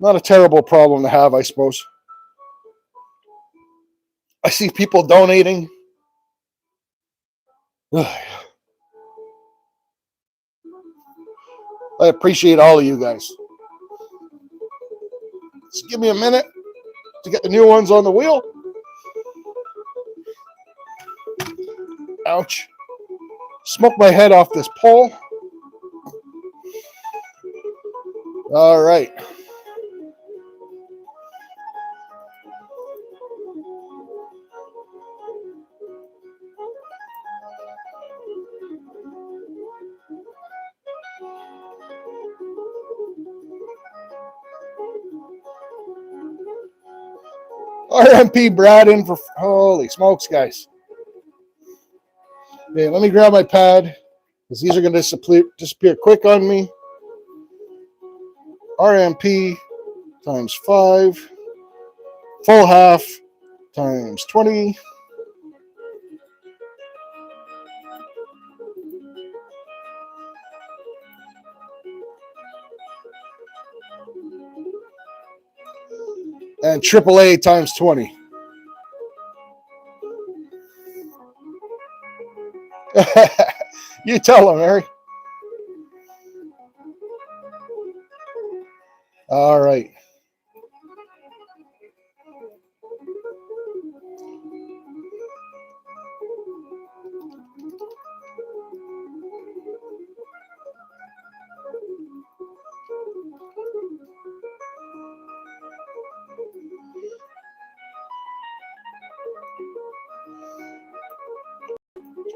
not a terrible problem to have, I suppose. I see people donating. I appreciate all of you guys. Just give me a minute to get the new ones on the wheel. Ouch. Smoked my head off this pole. All right. RMP Brad in for, holy smokes, guys. Okay, let me grab my pad because these are going to disappear quick on me. RMP times 5, full half times 20. And AAA times 20. You tell them, Mary. All right.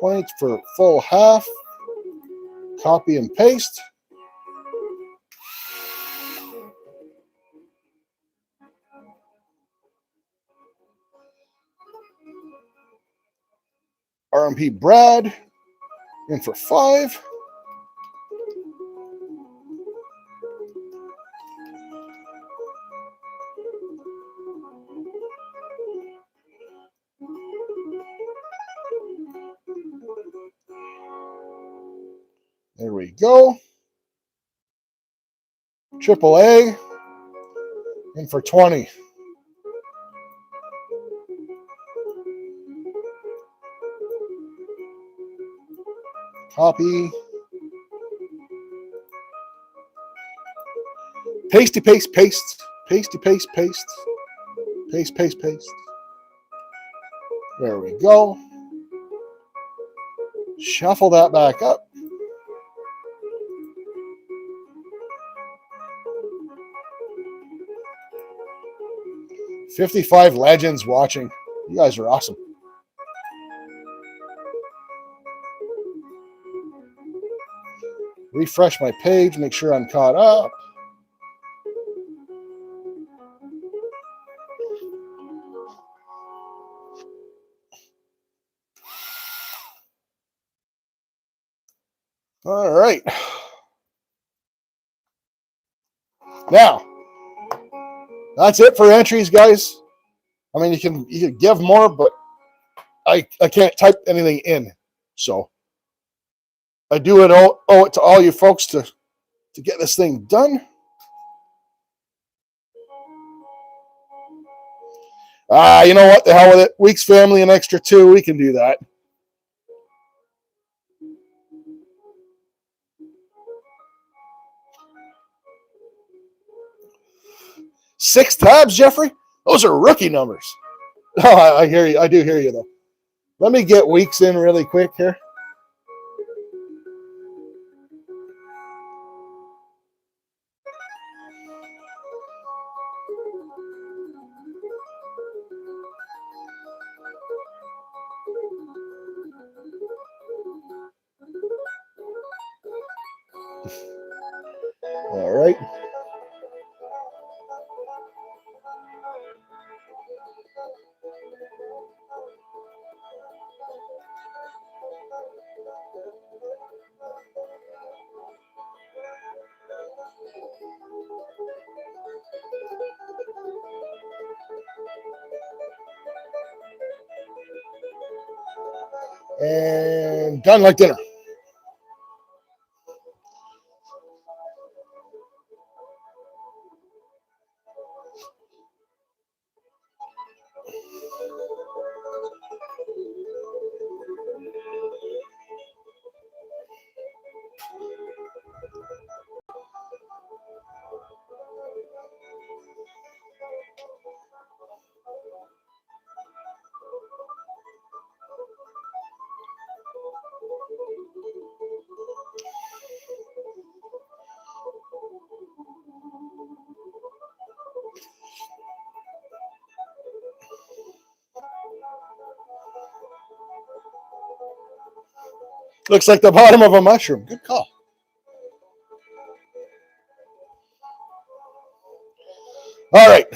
Points for full half. Copy and paste. RMP Brad in for 5. There we go. AAA in for 20. Copy. Pasty, paste, paste. Pasty, paste, paste. Paste, paste, paste. There we go. Shuffle that back up. $55 legends watching. You guys are awesome. Refresh my page, make sure I'm caught up. All right. Now, that's it for entries, guys. I mean, you can give more, but I can't type anything in. So I do owe it to all you folks to to get this thing done. You know what? The hell with it. Week's family, an extra 2. We can do that. Six tabs, Jeffrey? Those are rookie numbers. Oh, I hear you. I do hear you, though. Let me get weeks in really quick here. All right. And done like dinner. Looks like the bottom of a mushroom. Good call. All right.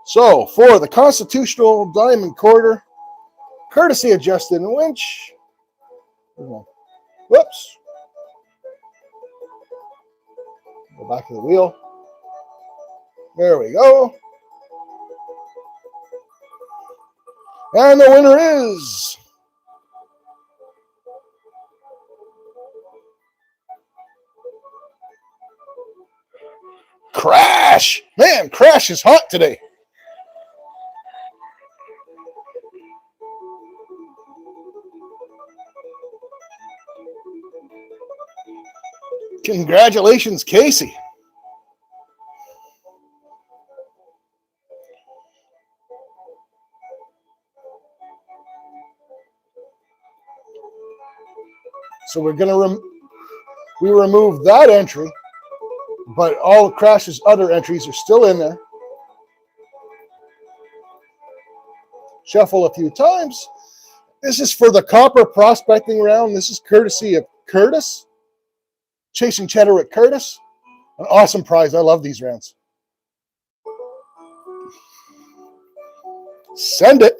So for the Constitutional Diamond Quarter, courtesy of Justin Winch. Whoops. Go back to the wheel. There we go. And the winner is Crash. Man, Crash is hot today. Congratulations, Casey. So we're going to we remove that entry, but all of Crash's other entries are still in there. Shuffle a few times. This is for the Copper Prospecting Round. This is courtesy of Curtis. Chasing Cheddar with Curtis. An awesome prize. I love these rounds. Send it.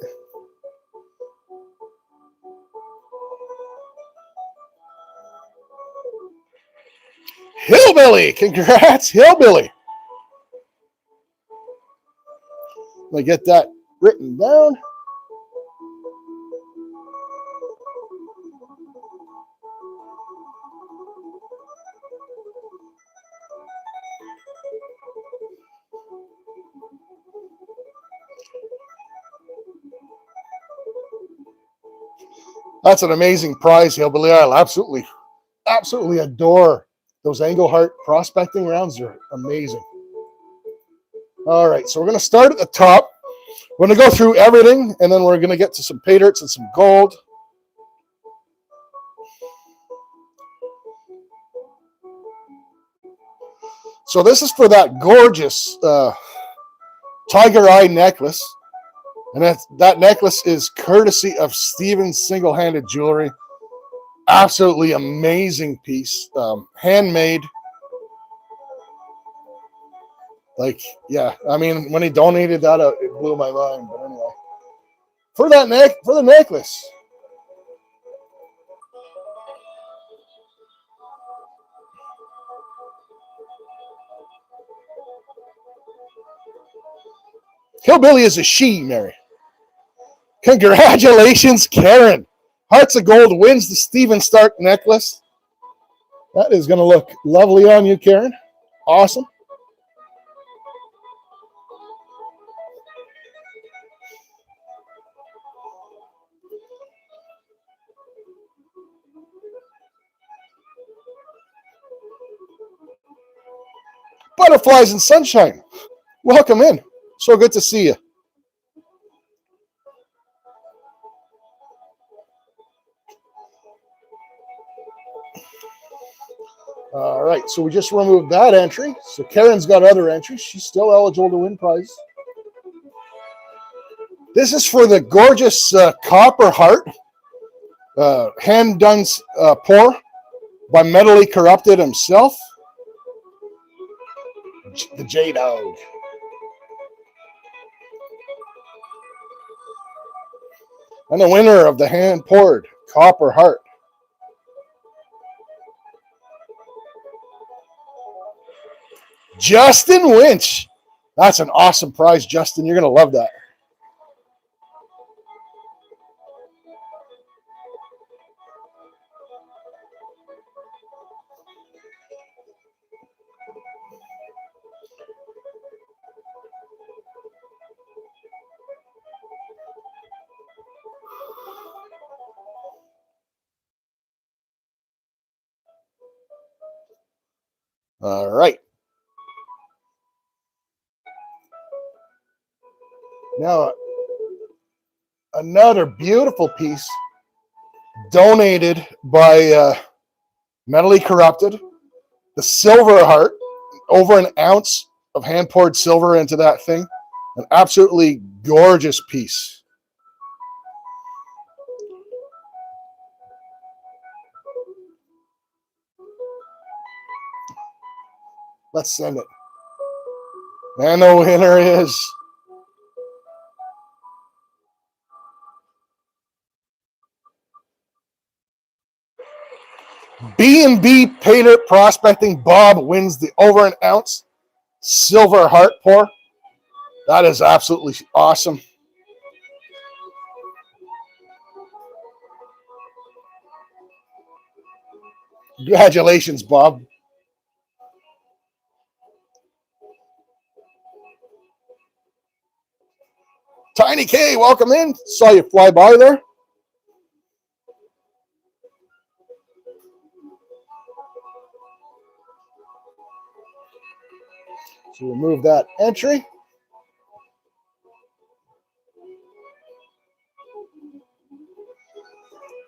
Hillbilly. Congrats, Hillbilly. Let me get that written down. That's an amazing prize, Hillbilly. I'll absolutely adore those Engelhart prospecting rounds. They're amazing. All right, so we're going to start at the top. We're going to go through everything, and then we're going to get to some pay dirts and some gold. So this is for that gorgeous tiger eye necklace. And that necklace is courtesy of Steven's Single-Handed Jewelry. Absolutely amazing piece. Handmade. Like, yeah. I mean, when he donated that, it blew my mind. But anyway. For the necklace. Hillbilly is a she, Mary. Congratulations, Karen. Hearts of Gold wins the Steven Stark necklace. That is going to look lovely on you, Karen. Awesome. Butterflies and Sunshine, welcome in. So good to see you. All right, so we just removed that entry. So Karen's got other entries. She's still eligible to win prizes. This is for the gorgeous copper heart, hand done pour by Metally Corrupted himself, the J-Dog. And the winner of the hand poured copper heart, Justin Winch. That's an awesome prize, Justin. You're going to love that. All right. Now, another beautiful piece donated by Metally Corrupted. The silver heart, over an ounce of hand poured silver into that thing. An absolutely gorgeous piece. Let's send it. And the winner is B&B Painter Prospecting. Bob wins the over an ounce silver heart pour. That is absolutely awesome. Congratulations, Bob. Tiny K, welcome in. Saw you fly by there. So remove that entry.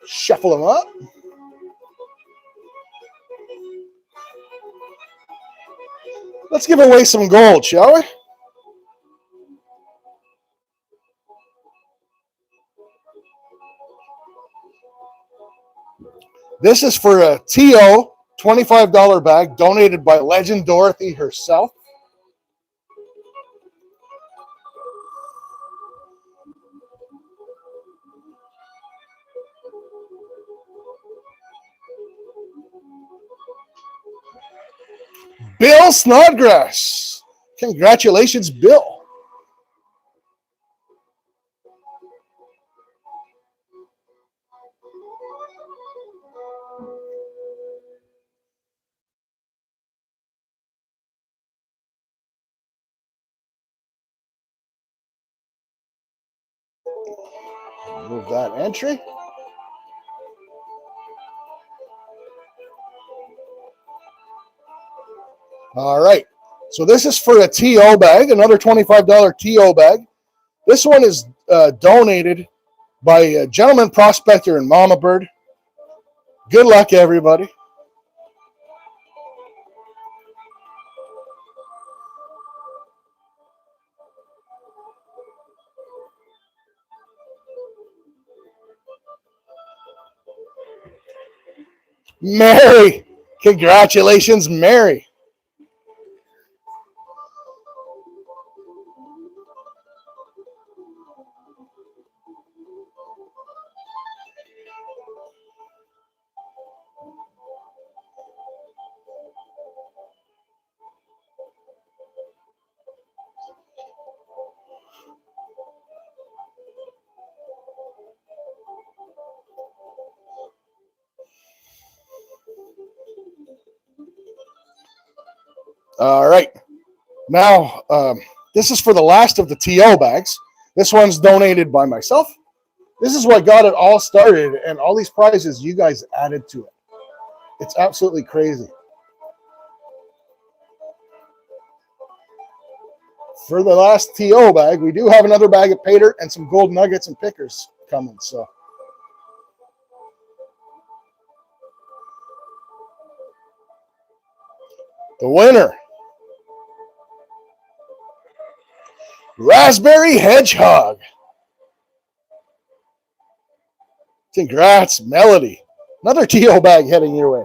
Shuffle them up. Let's give away some gold, shall we? This is for a TO $25 bag donated by Legend Dorothy herself. Bill Snodgrass. Congratulations, Bill. Move that entry. All right. So this is for a TO bag, another $25 TO bag. This one is donated by a Gentleman Prospector and Mama Bird. Good luck, everybody. Mary. Congratulations, Mary. All right. Now, this is for the last of the TO bags. This one's donated by myself. This is what got it all started, and all these prizes you guys added to it. It's absolutely crazy. For the last TO bag, we do have another bag of Pater and some gold nuggets and pickers coming. So, the winner, Raspberry Hedgehog. Congrats, Melody. Another TO bag heading your way.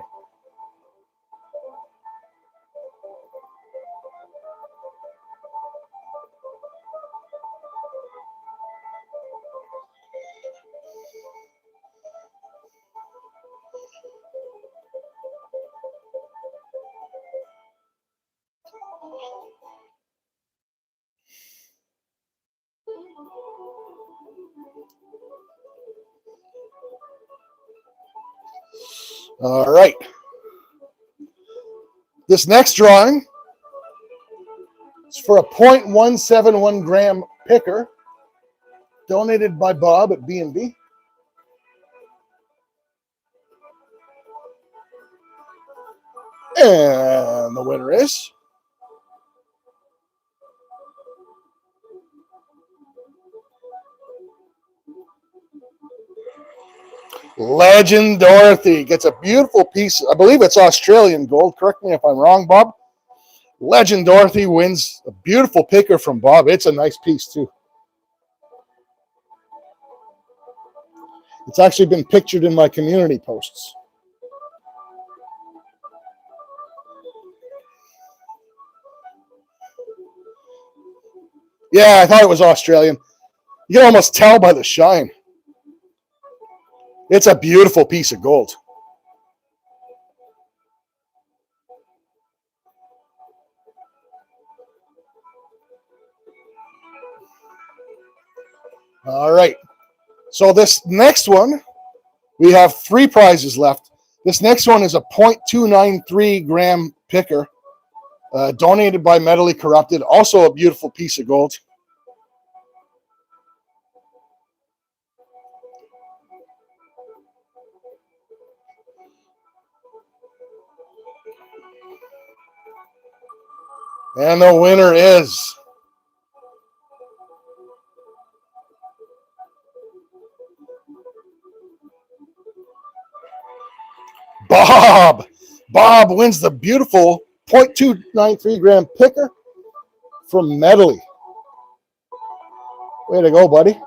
All right. This next drawing is for a 0.171 gram picker, donated by Bob at B&B. And the winner is Legend Dorothy. Gets a beautiful piece. I believe it's Australian gold. Correct me if I'm wrong, Bob. Legend Dorothy wins a beautiful picker from Bob. It's a nice piece, too. It's actually been pictured in my community posts. Yeah, I thought it was Australian. You can almost tell by the shine. It's a beautiful piece of gold. All right. So this next one, we have 3 prizes left. This next one is a 0.293 gram picker, donated by Metally Corrupted. Also a beautiful piece of gold. And the winner is Bob. Bob wins the beautiful 0.293 gram picker from Metally. Way to go, buddy.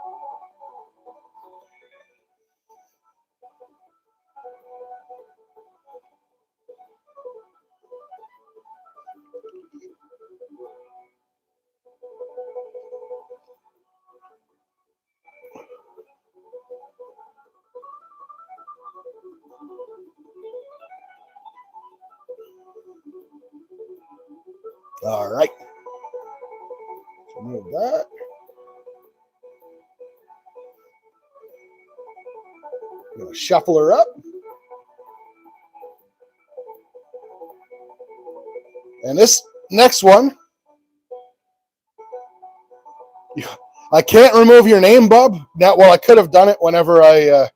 All right. So move that. I'm going to shuffle her up. And this next one, I can't remove your name, Bob. Now, well, I could have done it whenever I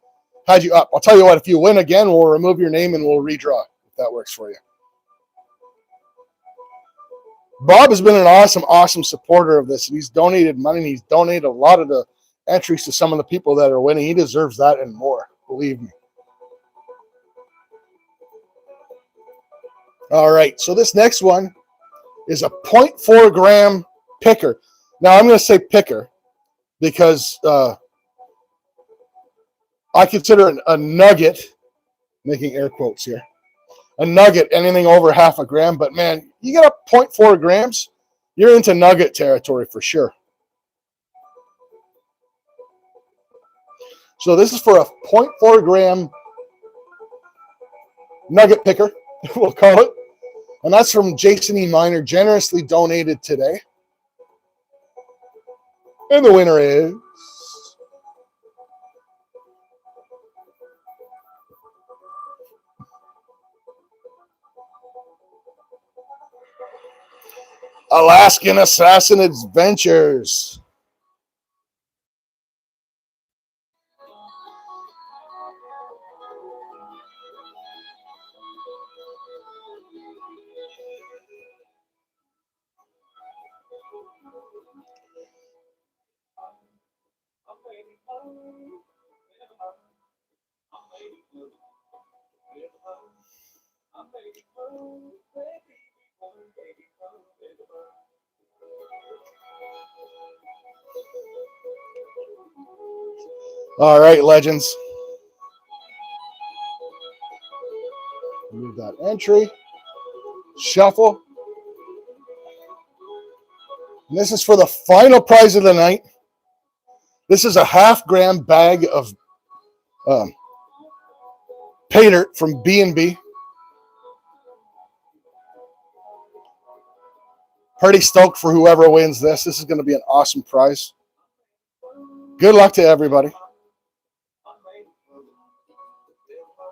had you up. I'll tell you what, if you win again, we'll remove your name and we'll redraw, if that works for you. Bob has been an awesome supporter of this. And he's donated money. And he's donated a lot of the entries to some of the people that are winning. He deserves that and more, believe me. All right, so this next one is a 0.4 gram picker. Now, I'm going to say picker because I consider a nugget, making air quotes here, a nugget anything over half a gram. But, man, you get up 0.4 grams, you're into nugget territory for sure. So this is for a 0.4 gram nugget picker, we'll call it. And that's from Jason E. Miner, generously donated today. And the winner is Alaskan Assassin Adventures. All right, legends. Move that entry. Shuffle. And this is for the final prize of the night. This is a half-gram bag of pay dirt from B&B. Pretty stoked for whoever wins this. This is going to be an awesome prize. Good luck to everybody.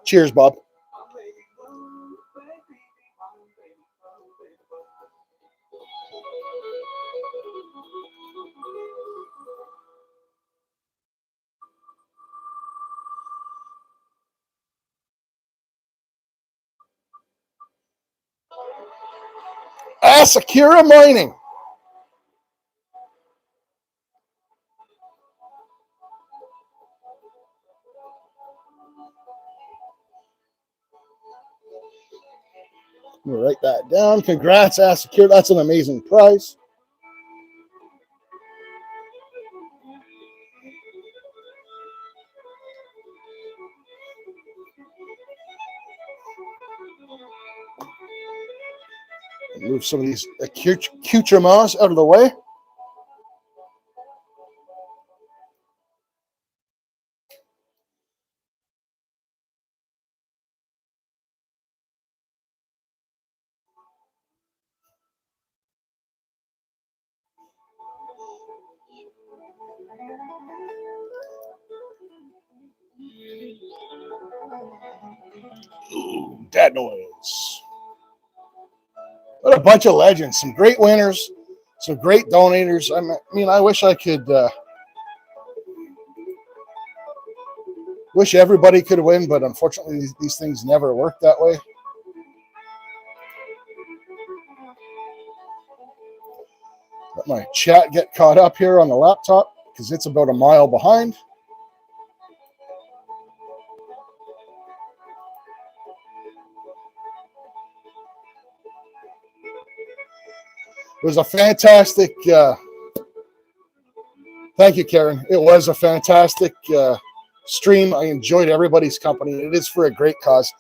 Cheers, Bob. Asakura Mining. We'll write that down. Congrats, Asakura. That's an amazing prize. Move some of these accoutrements out of the way. Ooh, that noise. What a bunch of legends. Some great winners. Some great donators. I mean, I wish I could... wish everybody could win, but unfortunately, these things never work that way. Let my chat get caught up here on the laptop because it's about a mile behind. It was a fantastic... thank you, Karen. It was a fantastic stream. I enjoyed everybody's company. It is for a great cause.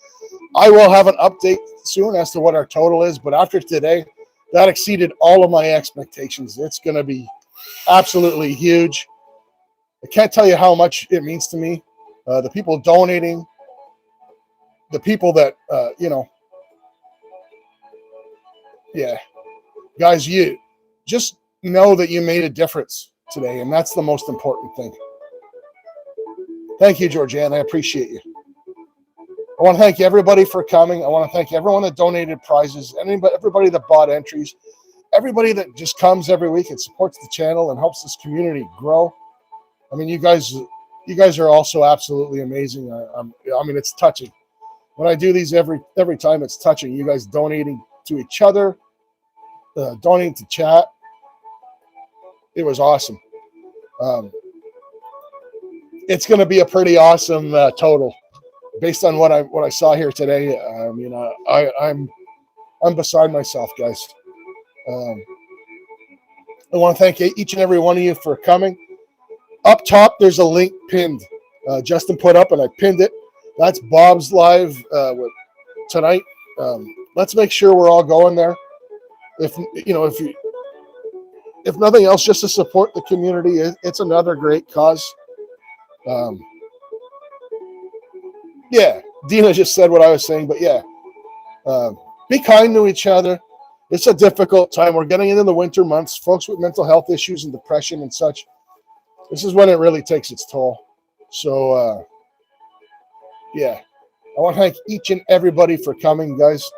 I will have an update soon as to what our total is, but after today, that exceeded all of my expectations. It's going to be absolutely huge. I can't tell you how much it means to me. The people donating, the people that, yeah. Guys, you just know that you made a difference today, and that's the most important thing. Thank you, Georgianne. I appreciate you. I want to thank everybody for coming. I want to thank everyone that donated prizes, everybody that bought entries, everybody that just comes every week and supports the channel and helps this community grow. I mean, you guys are also absolutely amazing. I mean, it's touching. When I do these every time, it's touching. You guys donating to each other, donating to chat. It was awesome. It's going to be a pretty awesome total based on what I saw here today. I'm beside myself, guys. I want to thank each and every one of you for coming. Up top, there's a link pinned. Justin put up, and I pinned it. That's Bob's live tonight. Let's make sure we're all going there. If nothing else, just to support the community, it's another great cause. Yeah, Dina just said what I was saying, but yeah, be kind to each other. It's a difficult time. We're getting into the winter months. Folks with mental health issues and depression and such, this is when it really takes its toll. So, yeah, I want to thank each and everybody for coming, guys.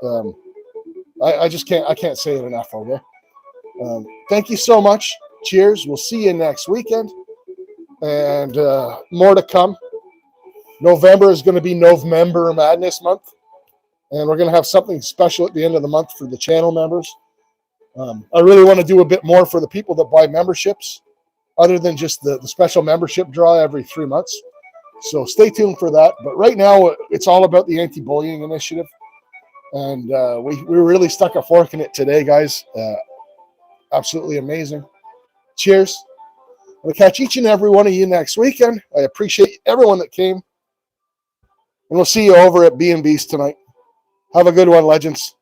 I can't say it enough, okay? Thank you so much. Cheers. We'll see you next weekend. And more to come. November is going to be November Madness month. And we're going to have something special at the end of the month for the channel members. I really want to do a bit more for the people that buy memberships, other than just the special membership draw every 3 months. So stay tuned for that. But right now, it's all about the anti-bullying initiative. And we really stuck a fork in it today, guys. Absolutely amazing. Cheers. We'll catch each and every one of you next weekend. I appreciate everyone that came. And we'll see you over at B&B's tonight. Have a good one, legends.